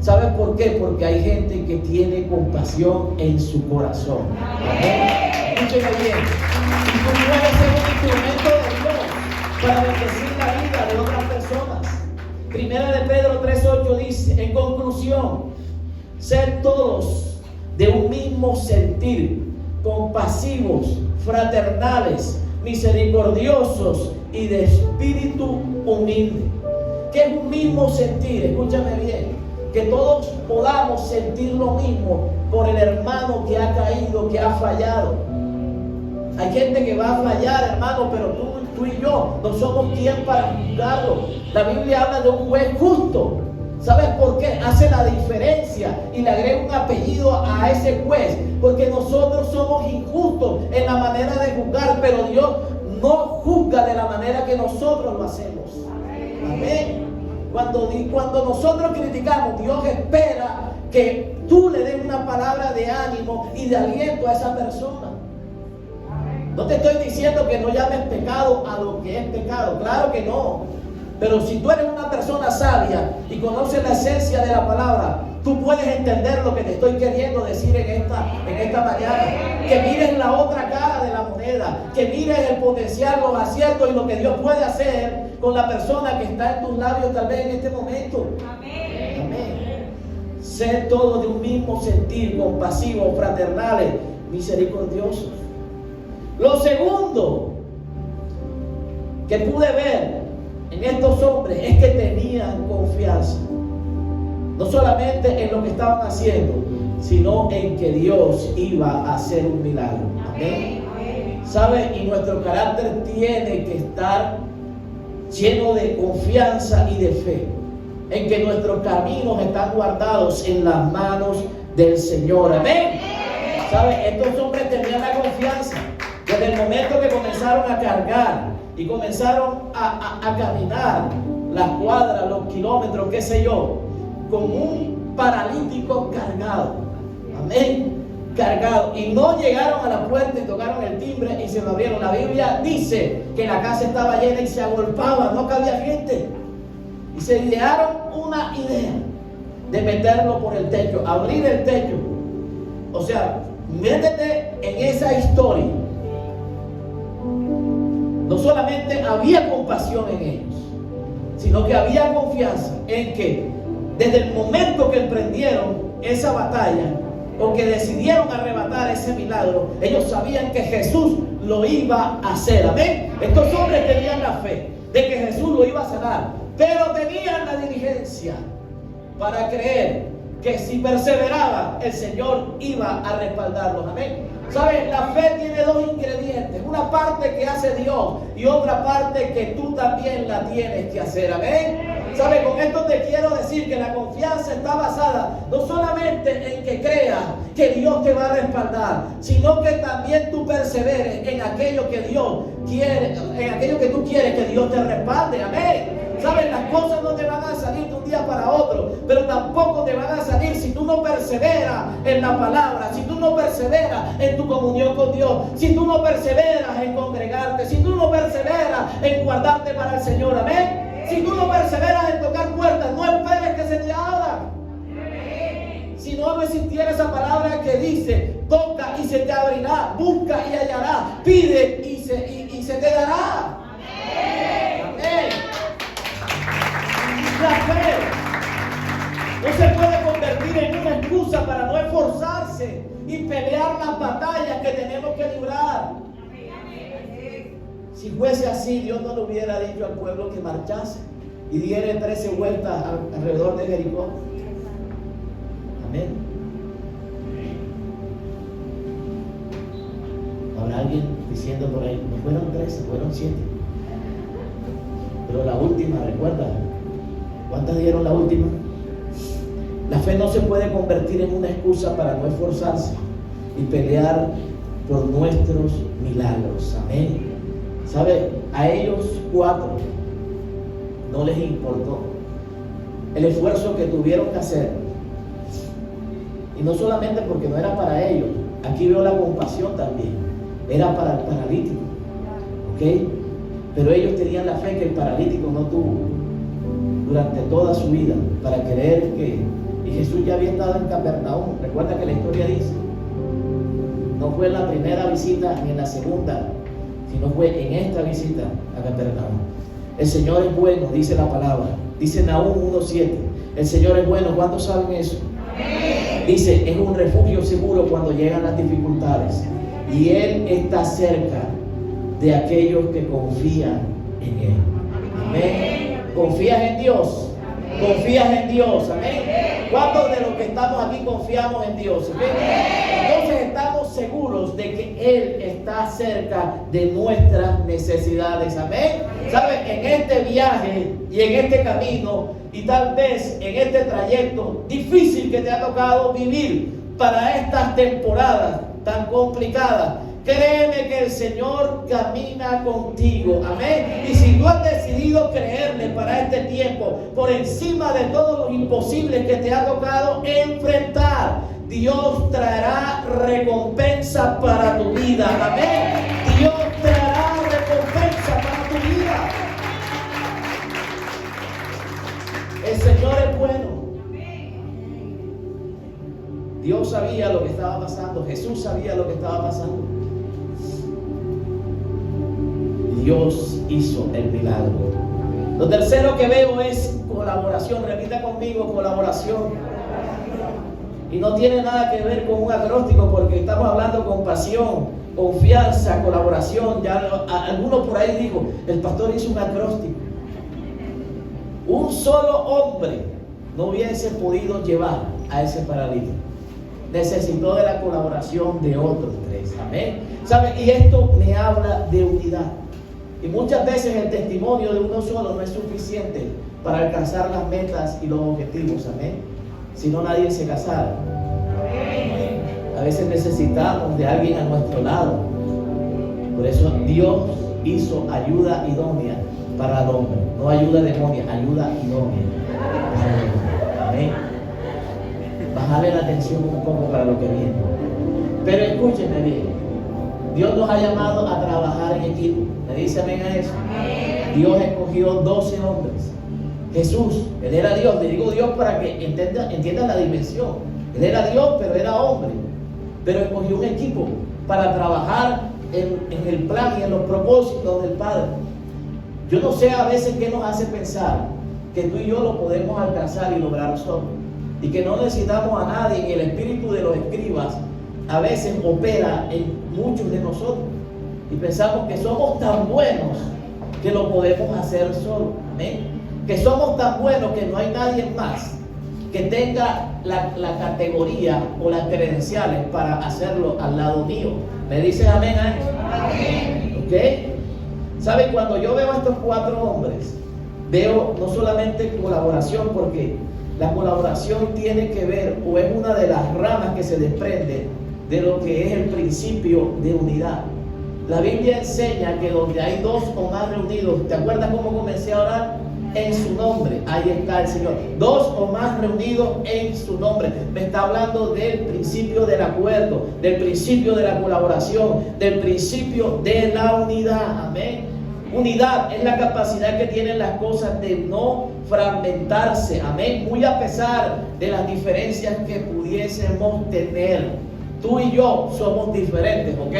¿Sabes por qué? Porque hay gente que tiene compasión en su corazón. Amén. Escúcheme bien. Y tú puedes ser un instrumento de Dios para bendecir la vida de otras personas. Primera de Pedro 3:8 dice, en conclusión, ser todos de un mismo sentir, compasivos, fraternales, misericordiosos y de espíritu humilde. ¿Qué es un mismo sentir? Escúchame bien. Que todos podamos sentir lo mismo por el hermano que ha caído, que ha fallado. Hay gente que va a fallar, hermano, pero tú y yo no somos quien para juzgarlo. La Biblia habla de un juez justo. ¿Sabes por qué? Hace la diferencia y le agrega un apellido a ese juez. Porque nosotros somos injustos en la manera de juzgar, pero Dios no juzga de la manera que nosotros lo hacemos. Amén. Cuando nosotros criticamos, Dios espera que tú le des una palabra de ánimo y de aliento a esa persona. No te estoy diciendo que no llames pecado a lo que es pecado, claro que no. Pero si tú eres una persona sabia y conoces la esencia de la palabra, tú puedes entender lo que te estoy queriendo decir en esta mañana. Que mires la otra cara de la moneda, que mires el potencial, los aciertos y lo que Dios puede hacer con la persona que está en tus labios tal vez en este momento. Amén. Amén. Ser todos de un mismo sentir, compasivos, fraternales, misericordiosos. Lo segundo que pude ver en estos hombres es que tenían confianza. No solamente en lo que estaban haciendo, sino en que Dios iba a hacer un milagro. Amén. ¿Sabe? Y nuestro carácter tiene que estar lleno de confianza y de fe, en que nuestros caminos están guardados en las manos del Señor. Amén. ¿Sabe? Estos hombres tenían la confianza. Desde el momento que comenzaron a cargar y comenzaron a caminar las cuadras, los kilómetros, qué sé yo, con un paralítico cargado. Amén. Cargado. Y no llegaron a la puerta y tocaron el timbre y se lo abrieron. La Biblia dice que la casa estaba llena y se agolpaba, no cabía gente. Y se idearon una idea de meterlo por el techo, abrir el techo. O sea, métete en esa historia. No solamente había compasión en ellos, sino que había confianza en que desde el momento que emprendieron esa batalla o que decidieron arrebatar ese milagro, ellos sabían que Jesús lo iba a hacer. Amén. Estos hombres tenían la fe de que Jesús lo iba a sanar, pero tenían la diligencia para creer que si perseveraban, el Señor iba a respaldarlos. Amén. ¿Sabes? La fe tiene dos ingredientes. Una parte que hace Dios y otra parte que tú también la tienes que hacer. Amén. ¿Sabes? Con esto te quiero decir que la confianza está basada no solamente en que creas que Dios te va a respaldar, sino que también tú perseveres en aquello que Dios quiere, en aquello que tú quieres que Dios te respalde. Amén. ¿Sabes? Las cosas no te van a salir de un día para otro, pero tampoco te van a salir si tú no perseveras en la palabra, si tú no perseveras en tu comunión con Dios, si tú no perseveras en congregarte, si tú no perseveras en guardarte para el Señor. Amén. Si tú no perseveras en tocar puertas, no esperes que se te abran. Si no existiera esa palabra que dice: toca y se te abrirá, busca y hallará, pide y se te dará. Amén. La fe no se puede convertir en una excusa para no esforzarse y pelear las batallas que tenemos que librar. Si fuese así, Dios no le hubiera dicho al pueblo que marchase y diera 13 vueltas alrededor de Jericó. Amén. Habrá alguien diciendo por ahí: no fueron 13, fueron 7. Pero la última, recuerda, ¿cuántas dieron la última? La fe no se puede convertir en una excusa para no esforzarse y pelear por nuestros milagros. Amén. ¿Sabe? A ellos 4 no les importó el esfuerzo que tuvieron que hacer. Y no solamente porque no era para ellos. Aquí veo la compasión también. Era para el paralítico. ¿Ok? Pero ellos tenían la fe que el paralítico no tuvo durante toda su vida, para creer que... Y Jesús ya había estado en Capernaum. Recuerda que la historia dice: no fue en la primera visita ni en la segunda, sino fue en esta visita a Capernaum. El Señor es bueno, dice la palabra. Dice Nahum 1:7. El Señor es bueno. ¿Cuántos saben eso? Amén. Dice: es un refugio seguro cuando llegan las dificultades, y Él está cerca de aquellos que confían en Él. Amén. ¿Confías en Dios? Amén. ¿Confías en Dios? Amén. ¿Cuántos de los que estamos aquí confiamos en Dios? ¿Okay? Entonces estamos seguros de que Él está cerca de nuestras necesidades. Amén. ¿Sabes? En este viaje y en este camino, y tal vez en este trayecto difícil que te ha tocado vivir para estas temporadas tan complicadas, créeme que el Señor camina contigo. Amén. Y si tú has decidido creerle para este tiempo, por encima de todos los imposibles que te ha tocado enfrentar, Dios traerá recompensa para tu vida. Amén. Dios traerá recompensa para tu vida. El Señor es bueno. Dios sabía lo que estaba pasando. Jesús sabía lo que estaba pasando. Dios hizo el milagro. Lo tercero que veo es colaboración. Repita conmigo: colaboración. Y no tiene nada que ver con un acróstico, porque estamos hablando con pasión, confianza, colaboración. Ya alguno por ahí dijo: el pastor hizo un acróstico. Un solo hombre no hubiese podido llevar a ese paralítico. Necesitó de la colaboración de otros 3. Amén. ¿Sabe? Y esto me habla de unidad. Y muchas veces el testimonio de uno solo no es suficiente para alcanzar las metas y los objetivos. Amén. Si no, nadie se casara. A veces necesitamos de alguien a nuestro lado. Por eso Dios hizo ayuda idónea para el hombre. No ayuda demonia, ayuda idónea. Amén. Bajarle la atención un poco para lo que viene. Pero escúchenme bien. Dios nos ha llamado a trabajar en equipo. ¿Me dice amén a eso? Amén. Dios escogió 12 hombres. Jesús, Él era Dios. Le digo Dios para que entiendan la dimensión. Él era Dios, pero era hombre. Pero escogió un equipo para trabajar en el plan y en los propósitos del Padre. Yo no sé a veces qué nos hace pensar que tú y yo lo podemos alcanzar y lograr solos. y que no necesitamos a nadie, y el espíritu de los escribas a veces opera en muchos de nosotros y pensamos que somos tan buenos que lo podemos hacer solos. Amén. Que somos tan buenos que no hay nadie más que tenga la categoría o las credenciales para hacerlo al lado mío. ¿Me dicen amén a eso? Amén. ¿Ok? ¿Saben? Cuando yo veo a estos 4 hombres, veo no solamente colaboración, porque la colaboración tiene que ver, o es una de las ramas que se desprende de lo que es el principio de unidad. La Biblia enseña que donde hay 2 o más reunidos, ¿te acuerdas cómo comencé a orar? En su nombre, ahí está el Señor. 2 o más reunidos en su nombre. Me está hablando del principio del acuerdo, del principio de la colaboración, del principio de la unidad. Amén. Unidad es la capacidad que tienen las cosas de no fragmentarse. Amén. Muy a pesar de las diferencias que pudiésemos tener. Tú y yo somos diferentes, ¿ok?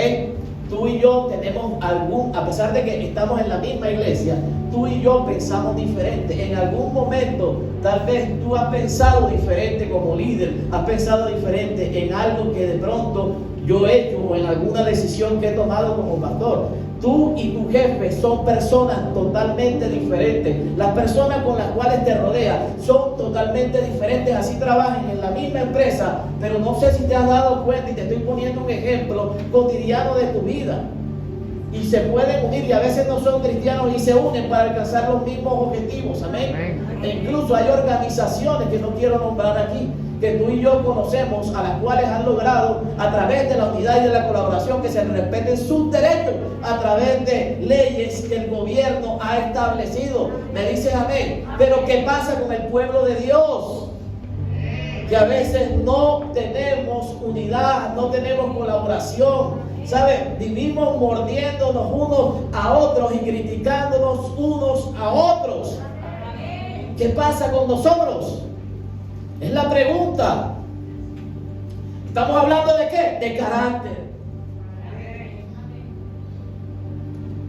Tú y yo tenemos a pesar de que estamos en la misma iglesia, tú y yo pensamos diferente. En algún momento, tal vez tú has pensado diferente como líder, has pensado diferente en algo que de pronto yo he hecho o en alguna decisión que he tomado como pastor. Tú y tu jefe son personas totalmente diferentes. Las personas con las cuales te rodeas son totalmente diferentes. Así trabajan en la misma empresa, pero no sé si te has dado cuenta, y te estoy poniendo un ejemplo cotidiano de tu vida. Y se pueden unir, y a veces no son cristianos y se unen para alcanzar los mismos objetivos. Amén. E incluso hay organizaciones que no quiero nombrar aquí, que tú y yo conocemos, a las cuales han logrado a través de la unidad y de la colaboración que se respeten sus derechos a través de leyes que el gobierno ha establecido. Me dices amén. Pero ¿qué pasa con el pueblo de Dios? Que a veces no tenemos unidad, no tenemos colaboración. ¿Sabes? Vivimos mordiéndonos unos a otros y criticándonos unos a otros. ¿Qué pasa con nosotros? Es la pregunta. ¿Estamos hablando de qué? De carácter.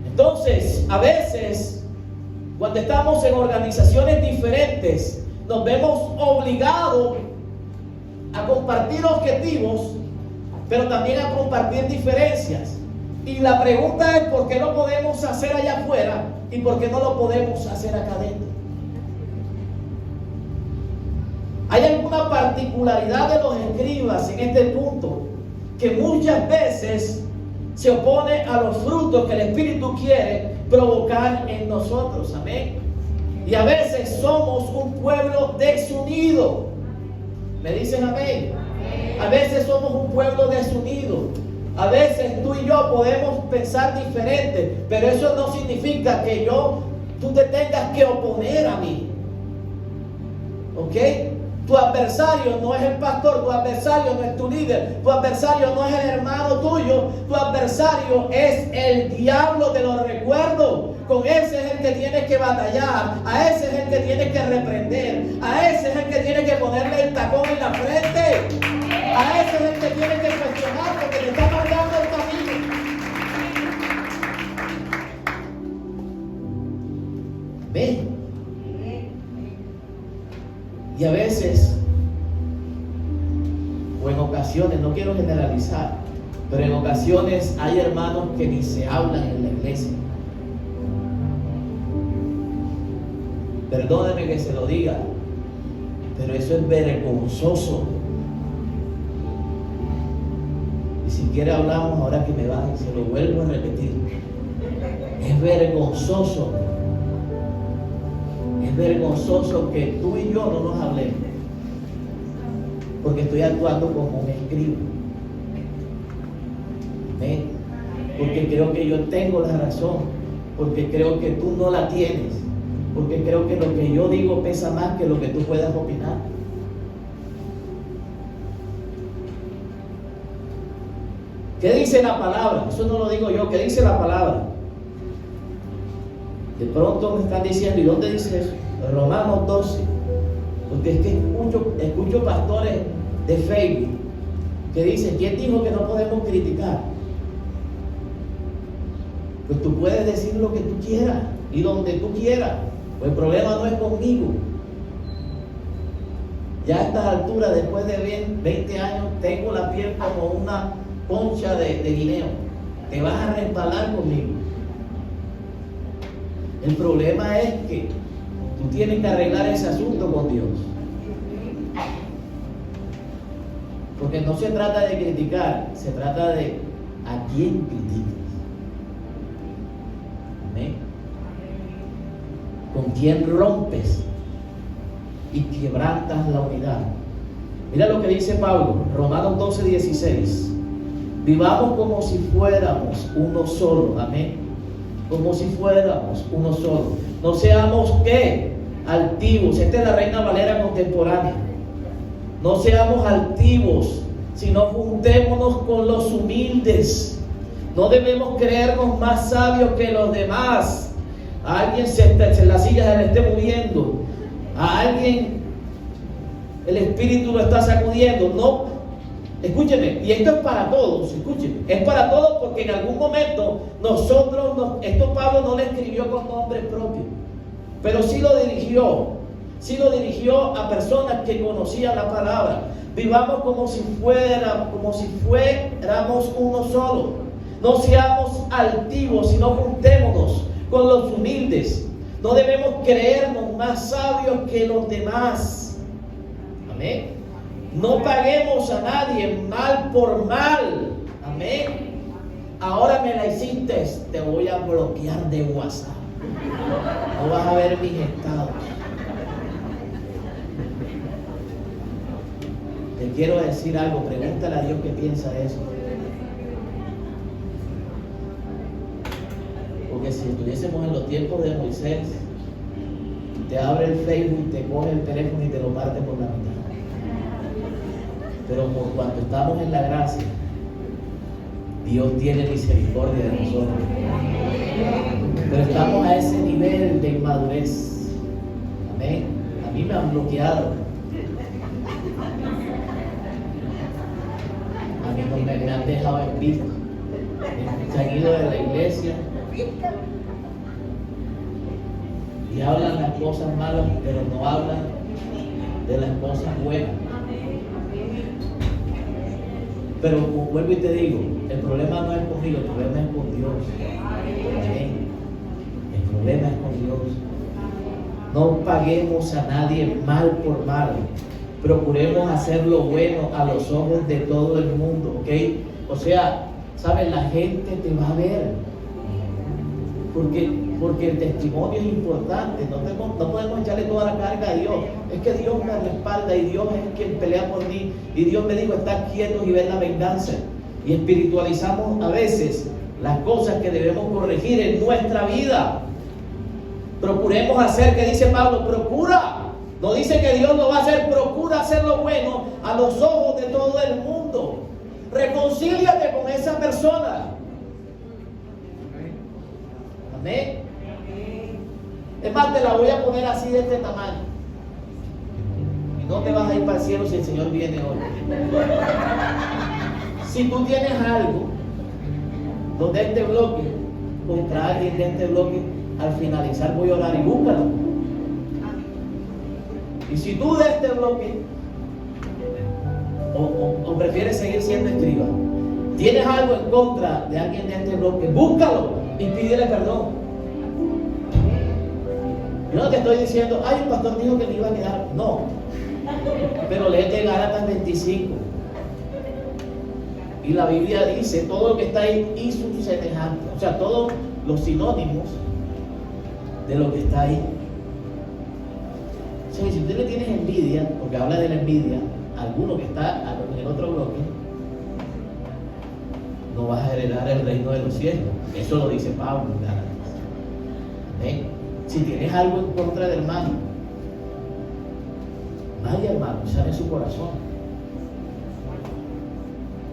Entonces, a veces, cuando estamos en organizaciones diferentes, nos vemos obligados a compartir objetivos, pero también a compartir diferencias. Y la pregunta es: ¿por qué lo podemos hacer allá afuera y por qué no lo podemos hacer acá adentro? ¿Hay alguna particularidad de los escribas en este punto que muchas veces se opone a los frutos que el Espíritu quiere provocar en nosotros? Amén. Y a veces somos un pueblo desunido. ¿Me dicen amén? A veces somos un pueblo desunido. A veces tú y yo podemos pensar diferente, pero eso no significa que tú te tengas que oponer a mí. ¿Ok? Tu adversario no es el pastor, tu adversario no es tu líder, tu adversario no es el hermano tuyo, tu adversario es el diablo, te lo recuerdo. Con ese es el que tienes que batallar, a ese es el que tienes que reprender, a ese es el que tienes que ponerle el tacón en la frente, a ese es el que tienes que cuestionar porque te está marcando el camino. ¿Ven? Y a veces, o en ocasiones, no quiero generalizar, pero en ocasiones hay hermanos que ni se hablan en la iglesia. Perdóneme que se lo diga, pero eso es vergonzoso. Y si quiere hablamos ahora que me baje, se lo vuelvo a repetir. Es vergonzoso. Es vergonzoso que tú y yo no nos hablemos, porque estoy actuando como un escriba. ¿Ven? Porque creo que yo tengo la razón, porque creo que tú no la tienes, porque creo que lo que yo digo pesa más que lo que tú puedas opinar. ¿Qué dice la palabra? Eso no lo digo yo. ¿Qué dice la palabra? De pronto me están diciendo: ¿y dónde dice eso? Romanos 12. Porque es que escucho pastores de Facebook que dicen: ¿quién dijo que no podemos criticar? Pues tú puedes decir lo que tú quieras y donde tú quieras. Pues el problema no es conmigo. Ya a estas alturas, después de 20 años, tengo la piel como una concha de guineo. Te vas a resbalar conmigo. El problema es que tú tienes que arreglar ese asunto con Dios. Porque no se trata de criticar, se trata de a quién criticas. Amén. Con quién rompes y quebrantas la unidad. Mira lo que dice Pablo, Romanos 12:16. Vivamos como si fuéramos uno solo. Amén. Como si fuéramos uno solo. No seamos ¿qué? Altivos. Esta es la Reina Valera contemporánea. No seamos altivos, sino juntémonos con los humildes. No debemos creernos más sabios que los demás. A alguien en la silla se le esté moviendo. A alguien el espíritu lo está sacudiendo. No, escúcheme, y esto es para todos, escúcheme, es para todos porque en algún momento esto Pablo no le escribió con nombre propio, pero sí lo dirigió a personas que conocían la palabra. Vivamos como si fuéramos uno solo. No seamos altivos, sino juntémonos con los humildes. No debemos creernos más sabios que los demás. Amén. No paguemos a nadie mal por mal. Amén. Ahora me la hiciste, te voy a bloquear de WhatsApp. No vas a ver mis estados. Te quiero decir algo, pregúntale a Dios qué piensa de eso. Porque si estuviésemos en los tiempos de Moisés, te abre el Facebook, te coge el teléfono y te lo parte por la mitad. Pero por cuanto estamos en la gracia, Dios tiene misericordia de nosotros. Pero estamos a ese nivel de inmadurez. Amén. A mí me han bloqueado. A mí no me han dejado en visto. Se han ido de la iglesia y hablan las cosas malas, pero no hablan de las cosas buenas. Pero vuelvo y te digo, el problema no es conmigo, el problema es con Dios. Amén. El problema es con Dios. No paguemos a nadie mal por mal. Procuremos hacer lo bueno a los ojos de todo el mundo, ¿ok? O sea, ¿sabes? La gente te va a ver. Porque el testimonio es importante. No podemos echarle toda la carga a Dios. Es que Dios me respalda y Dios es quien pelea por mí. Y Dios me dijo, estar quietos y ver la venganza. Y espiritualizamos a veces las cosas que debemos corregir en nuestra vida. Procuremos hacer, que dice Pablo, procura. No dice que Dios lo va a hacer, procura hacer lo bueno a los ojos de todo el mundo. Reconcíliate con esa persona. Amén. Es más, te la voy a poner así de este tamaño. Y no te vas a ir para el cielo si el Señor viene hoy. Si tú tienes algo donde este bloque, contra alguien de este bloque, al finalizar voy a orar y búscalo. Y si tú de este bloque o prefieres seguir siendo escriba, tienes algo en contra de alguien de este bloque, búscalo y pídele perdón. Yo no te estoy diciendo, ay, el pastor dijo que me iba a quedar. No. Pero léete Gálatas 25. Y la Biblia dice, todo lo que está ahí y sus semejantes. O sea, todos los sinónimos de lo que está ahí. O sea, si usted le tienes envidia, porque habla de la envidia, a alguno que está en el otro bloque, no vas a heredar el reino de los cielos. Eso lo dice Pablo en Gálatas. ¿Amén? Si tienes algo en contra del hermano, vaya hermano, sale su corazón.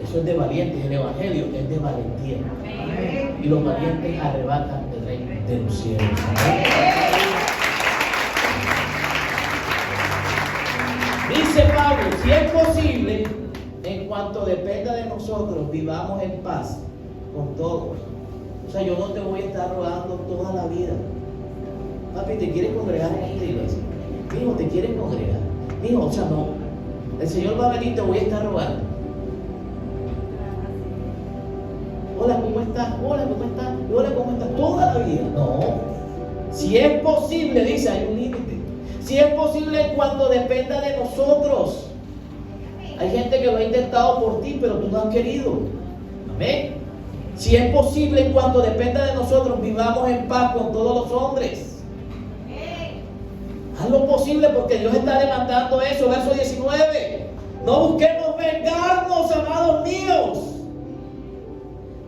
Eso es de valientes. El evangelio es de valentía. Amén. Y los valientes arrebatan el reino de los cielos. Amén. Dice Pablo, si es posible, en cuanto dependa de nosotros, vivamos en paz con todos. O sea, yo no te voy a estar rogando toda la vida. Papi, ¿te quieres congregar en esta iglesia? Hijo, ¿te quieres congregar? Hijo, o sea, no. El Señor va a venir y te voy a estar rogando. Hola, ¿cómo estás? Hola, ¿cómo estás? Hola, ¿cómo estás? Toda la vida. No. Si es posible, dice, hay un límite. Si es posible cuando dependa de nosotros. Hay gente que lo ha intentado por ti, pero tú no has querido. Amén. Si es posible cuando dependa de nosotros, vivamos en paz con todos los hombres. Haz lo posible porque Dios está demandando eso. Verso 19. No busquemos vengarnos, amados míos.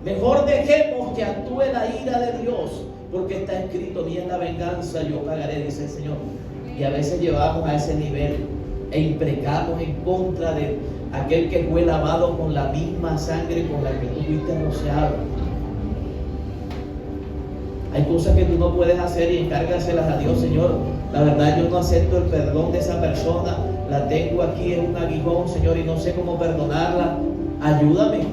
Mejor dejemos que actúe la ira de Dios, porque está escrito: mía es la venganza, yo pagaré, dice el Señor. Y a veces llevamos a ese nivel e imprecamos en contra de aquel que fue lavado con la misma sangre con la que tú fuiste rociado. Hay cosas que tú no puedes hacer y encárgaselas a Dios. Señor, la verdad yo no acepto el perdón de esa persona, la tengo aquí en un aguijón, Señor, y no sé cómo perdonarla. Ayúdame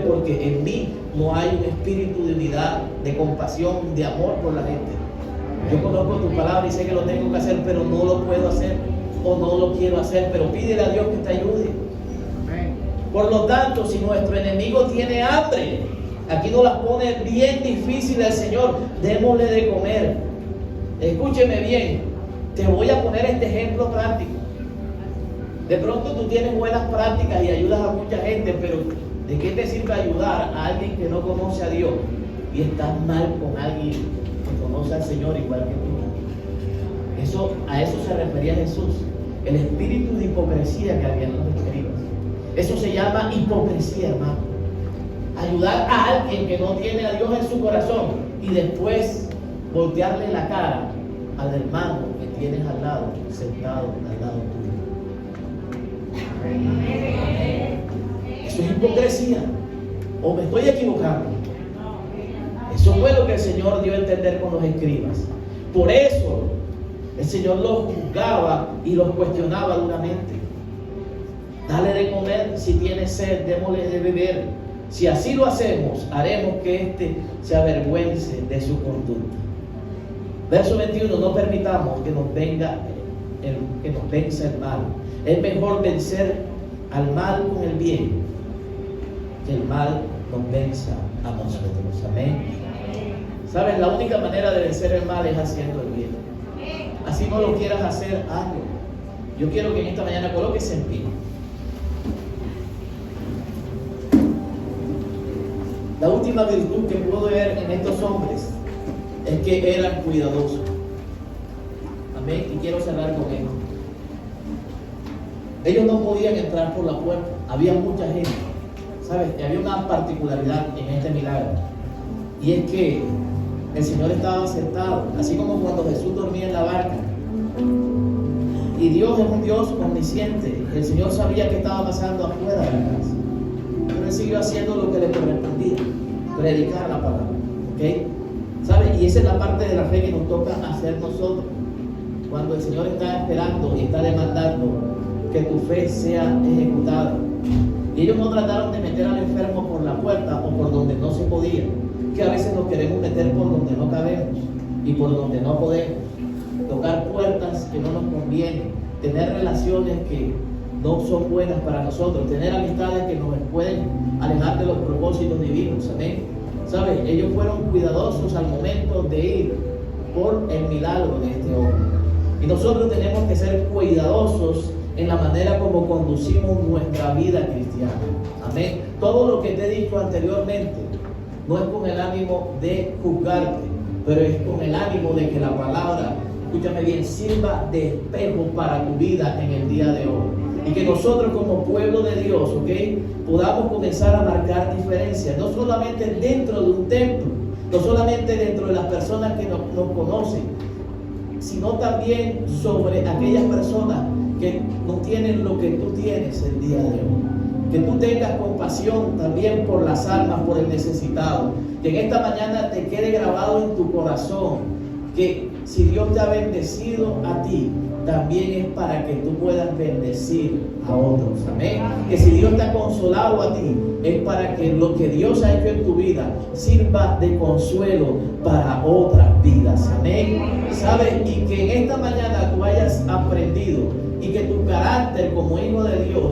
porque en mí no hay un espíritu de unidad, de compasión, de amor por la gente. Yo conozco tu palabra y sé que lo tengo que hacer, pero no lo puedo hacer o no lo quiero hacer, pero pídele a Dios que te ayude. Por lo tanto, si nuestro enemigo tiene hambre, aquí nos las pone bien difícil el Señor, démosle de comer. Escúcheme bien, te voy a poner este ejemplo práctico. De pronto tú tienes buenas prácticas y ayudas a mucha gente, pero ¿de qué te sirve ayudar a alguien que no conoce a Dios y estás mal con alguien que conoce al Señor igual que tú? A eso se refería Jesús, el espíritu de hipocresía que había en los escribas. Eso se llama hipocresía, hermano. Ayudar a alguien que no tiene a Dios en su corazón y después voltearle la cara al hermano que tienes al lado, sentado al lado tuyo. Eso es hipocresía. ¿O me estoy equivocando? Eso fue lo que el Señor dio a entender con los escribas. Por eso el Señor los juzgaba y los cuestionaba duramente. Dale de comer, si tiene sed, démosle de beber. Si así lo hacemos, haremos que éste se avergüence de su conducta. Verso 21, no permitamos que nos venza el mal. Es mejor vencer al mal con el bien, que el mal nos venza a nosotros. Amén. ¿Sabes? La única manera de vencer el mal es haciendo el bien. Así no lo quieras hacer, hazlo. Yo quiero que en esta mañana colóquese en pie. La última virtud que puedo ver en estos hombres es que eran cuidadosos. Amén. Y quiero cerrar con esto. Ellos no podían entrar por la puerta. Había mucha gente. ¿Sabes? Y había una particularidad en este milagro. Y es que el Señor estaba sentado, así como cuando Jesús dormía en la barca. Y Dios es un Dios omnisciente. El Señor sabía qué estaba pasando afuera de la casa. Pero Él siguió haciendo lo que le correspondía: predicar la palabra. ¿Ok? ¿Sabes? Y esa es la parte de la fe que nos toca hacer nosotros. Cuando el Señor está esperando y está demandando que tu fe sea ejecutada. Y ellos no trataron de meter al enfermo por la puerta o por donde no se podía, que a veces nos queremos meter por donde no cabemos y por donde no podemos, tocar puertas que no nos convienen, tener relaciones que no son buenas para nosotros, tener amistades que nos pueden alejar de los propósitos divinos. Amén. ¿Sabes? Ellos fueron cuidadosos al momento de ir por el milagro de este hombre. Y nosotros tenemos que ser cuidadosos en la manera como conducimos nuestra vida cristiana. Amén. Todo lo que te he dicho anteriormente no es con el ánimo de juzgarte, pero es con el ánimo de que la palabra, escúchame bien, sirva de espejo para tu vida en el día de hoy. Y que nosotros como pueblo de Dios, ¿ok?, podamos comenzar a marcar diferencias, no solamente dentro de un templo, no solamente dentro de las personas que nos conocen, sino también sobre aquellas personas que no tienen lo que tú tienes el día de hoy. Que tú tengas compasión también por las almas, por el necesitado. Que en esta mañana te quede grabado en tu corazón que si Dios te ha bendecido a ti, también es para que tú puedas bendecir a otros. Amén. Que si Dios te ha consolado a ti, es para que lo que Dios ha hecho en tu vida sirva de consuelo para otras vidas. Amén. ¿Sabes? Y que en esta mañana tú hayas aprendido y que tu carácter como hijo de Dios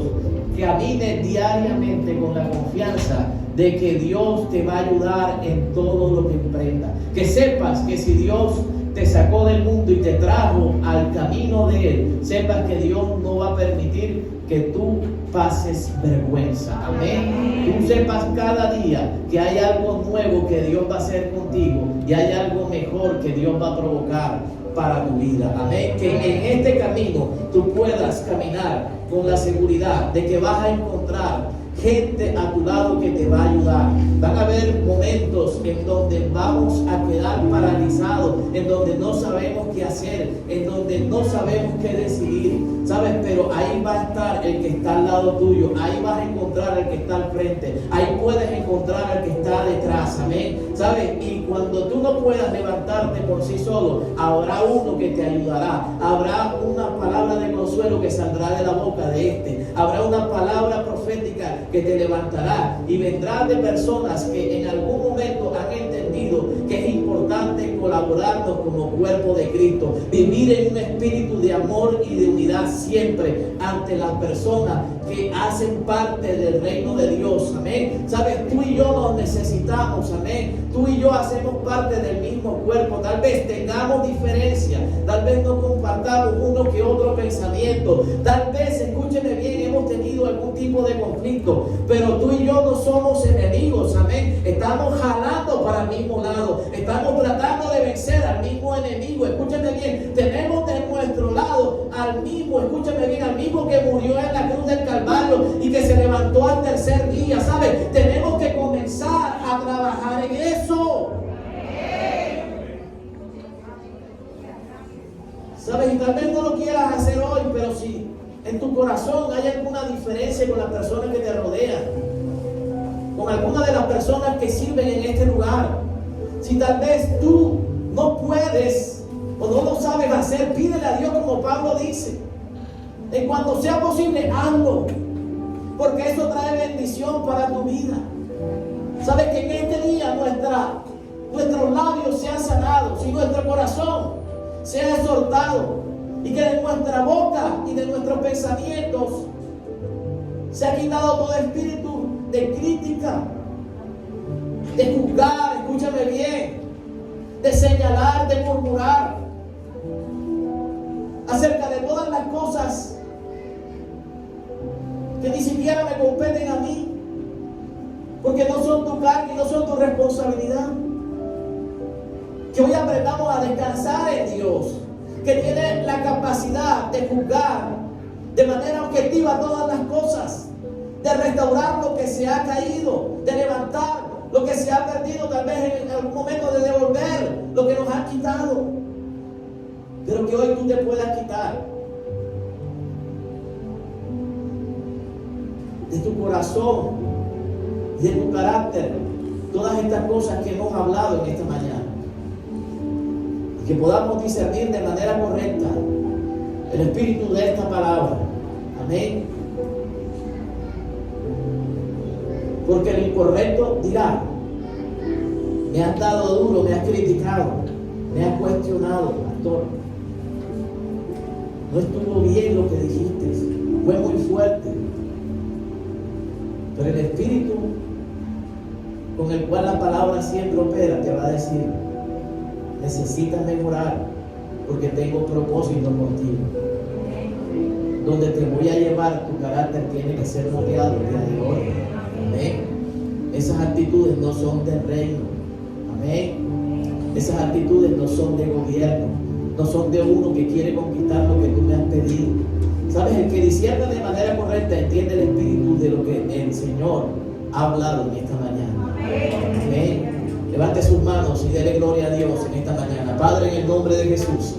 camine diariamente con la confianza de que Dios te va a ayudar en todo lo que emprenda. Que sepas que si Dios te sacó del mundo y te trajo al camino de Él, sepas que Dios no va a permitir que tú pases vergüenza. Amén. Tú sepas cada día que hay algo nuevo que Dios va a hacer contigo y hay algo mejor que Dios va a provocar para tu vida. Amén. Que en este camino tú puedas caminar con la seguridad de que vas a encontrar gente a tu lado que te va a ayudar. Van a haber momentos en donde vamos a quedar paralizados, en donde no sabemos qué hacer, en donde no sabemos qué decidir, ¿sabes? Pero ahí va a estar el que está al lado tuyo, ahí vas a encontrar al que está al frente, ahí puedes encontrar al que está detrás, amén, ¿sabes? Y cuando tú no puedas levantarte por sí solo, habrá uno que te ayudará, habrá una palabra de consuelo que saldrá de la boca de este, habrá una palabra profética que te levantará, y vendrán de personas que en algún momento han entendido que es importante colaborarnos como cuerpo de Cristo, vivir en un espíritu de amor y de unidad siempre ante las personas que hacen parte del reino de Dios, amén. Sabes, tú y yo nos necesitamos, amén. Tú y yo hacemos parte del mismo cuerpo. Tal vez tengamos diferencias, tal vez no compartamos uno que otro pensamiento, tal vez, escúcheme bien, hemos tenido algún tipo de conflicto, pero tú y yo no somos enemigos, amén. Estamos jalando para el mismo lado, estamos tratando de vencer al mismo enemigo. Escúchame bien, tenemos de nuestro lado al mismo, escúchame bien, al mismo que murió en la cruz del Calvario y que se levantó al tercer día, ¿sabes? Tenemos que comenzar a trabajar en eso. ¿Sabes? Y tal vez no lo quieras hacer hoy, pero si en tu corazón hay alguna diferencia con las personas que te rodean, con alguna de las personas que sirven en este lugar, si tal vez tú no puedes o no lo sabes hacer, pídele a Dios como Pablo dice. En cuanto sea posible, hazlo, porque eso trae bendición para tu vida. Sabes que en este día nuestros labios sean sanados y nuestro corazón sea exhortado, y que de nuestra boca y de nuestros pensamientos se ha quitado todo espíritu de crítica, de juzgar, escúchame bien, de señalar, de murmurar acerca de todas las cosas que ni siquiera me competen a mí, porque no son tu carga y no son tu responsabilidad. Que hoy aprendamos a descansar en Dios, que tiene la capacidad de juzgar de manera objetiva todas las cosas, de restaurar lo que se ha caído, de levantar lo que se ha perdido, tal vez en algún momento de devolver lo que nos han quitado, pero que hoy tú te puedas quitar de tu corazón y de tu carácter todas estas cosas que hemos hablado en esta mañana, y que podamos discernir de manera correcta el espíritu de esta palabra. Amén. Porque el incorrecto dirá: me has dado duro, me has criticado, me has cuestionado, pastor, no estuvo bien lo que dijiste, fue muy fuerte. Pero el espíritu con el cual la palabra siempre opera te va a decir: necesitas mejorar, porque tengo propósito contigo. Donde te voy a llevar, tu carácter tiene que ser moldeado el día de hoy. Amén. Esas actitudes no son del reino. Amén. Esas actitudes no son de gobierno, no son de uno que quiere conquistar lo que tú me has pedido. ¿Sabes? El que discierne de manera correcta entiende el espíritu de lo que el Señor ha hablado en esta mañana. Amén. Levante sus manos y dele gloria a Dios en esta mañana. Padre, en el nombre de Jesús,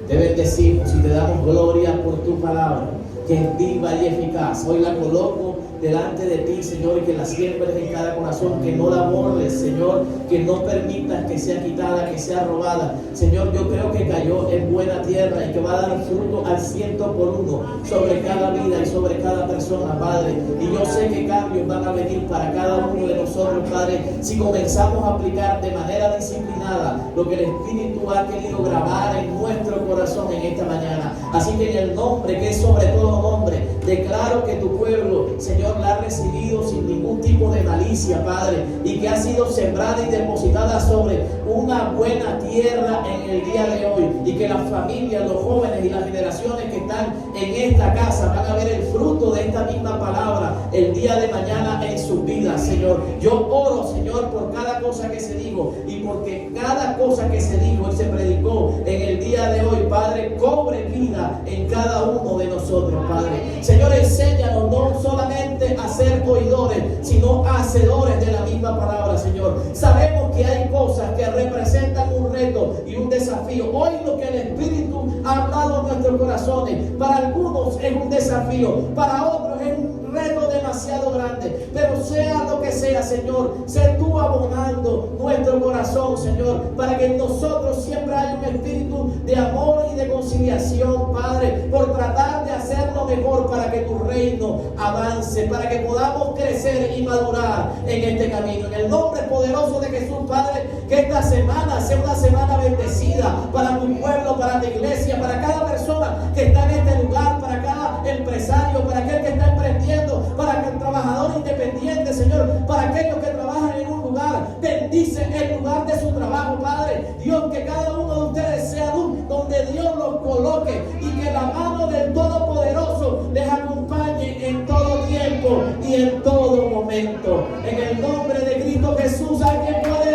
te bendecimos y te damos gloria por tu palabra. que es viva y eficaz. Hoy la coloco delante de ti, Señor, y que la siembres en cada corazón, que no la borres, Señor, que no permitas que sea quitada, que sea robada. Señor, yo creo que cayó en buena tierra y que va a dar fruto al 100% sobre cada vida y sobre cada persona, Padre. Y yo sé que cambios van a venir para cada uno de nosotros, Padre, si comenzamos a aplicar de manera disciplinada lo que el Espíritu ha querido grabar en nuestro corazón en esta mañana. Así que en el nombre que es sobre todo nombre, declaro que tu pueblo, Señor, la ha recibido sin ningún tipo de malicia, Padre, y que ha sido sembrada y depositada sobre una buena tierra en el día de hoy, y que las familias, los jóvenes y las generaciones que están en esta casa van a ver el fruto de esta misma palabra el día de mañana en sus vidas, Señor. Yo oro, Señor, por cada cosa que se dijo, y porque cada cosa que se dijo y se predicó en el día de hoy, Padre, cobre vida en cada uno de nosotros, Padre. Señor, enséñanos no solamente a ser oidores, sino hacedores de la misma palabra, Señor. Sabemos que hay cosas que representan un reto y un desafío. Hoy lo que el Espíritu ha hablado en nuestros corazones, para algunos es un desafío, para otros es un reto demasiado grande, pero sea lo que sea, Señor, sé tú abonando nuestro corazón, Señor, para que en nosotros siempre haya un espíritu de amor y de conciliación, Padre, por tratar de hacerlo mejor para que tu reino avance, para que podamos crecer y madurar en este camino. En el nombre poderoso de Jesús, Padre, que esta semana sea una semana bendecida para tu pueblo, para tu iglesia, para cada persona que está en este lugar, para cada empresario, para aquel que está emprendiendo, para el trabajador independiente, Señor, para aquellos que trabajan en un lugar. Bendice el lugar de su trabajo, Padre. Dios, que cada uno de ustedes sea luz donde Dios los coloque, y que la mano del Todopoderoso les acompañe en todo tiempo y en todo momento. En el nombre de Cristo Jesús, alguien puede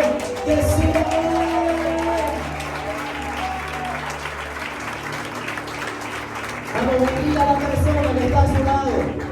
decir amén. Vamos a bendiga a la persona que está a su lado.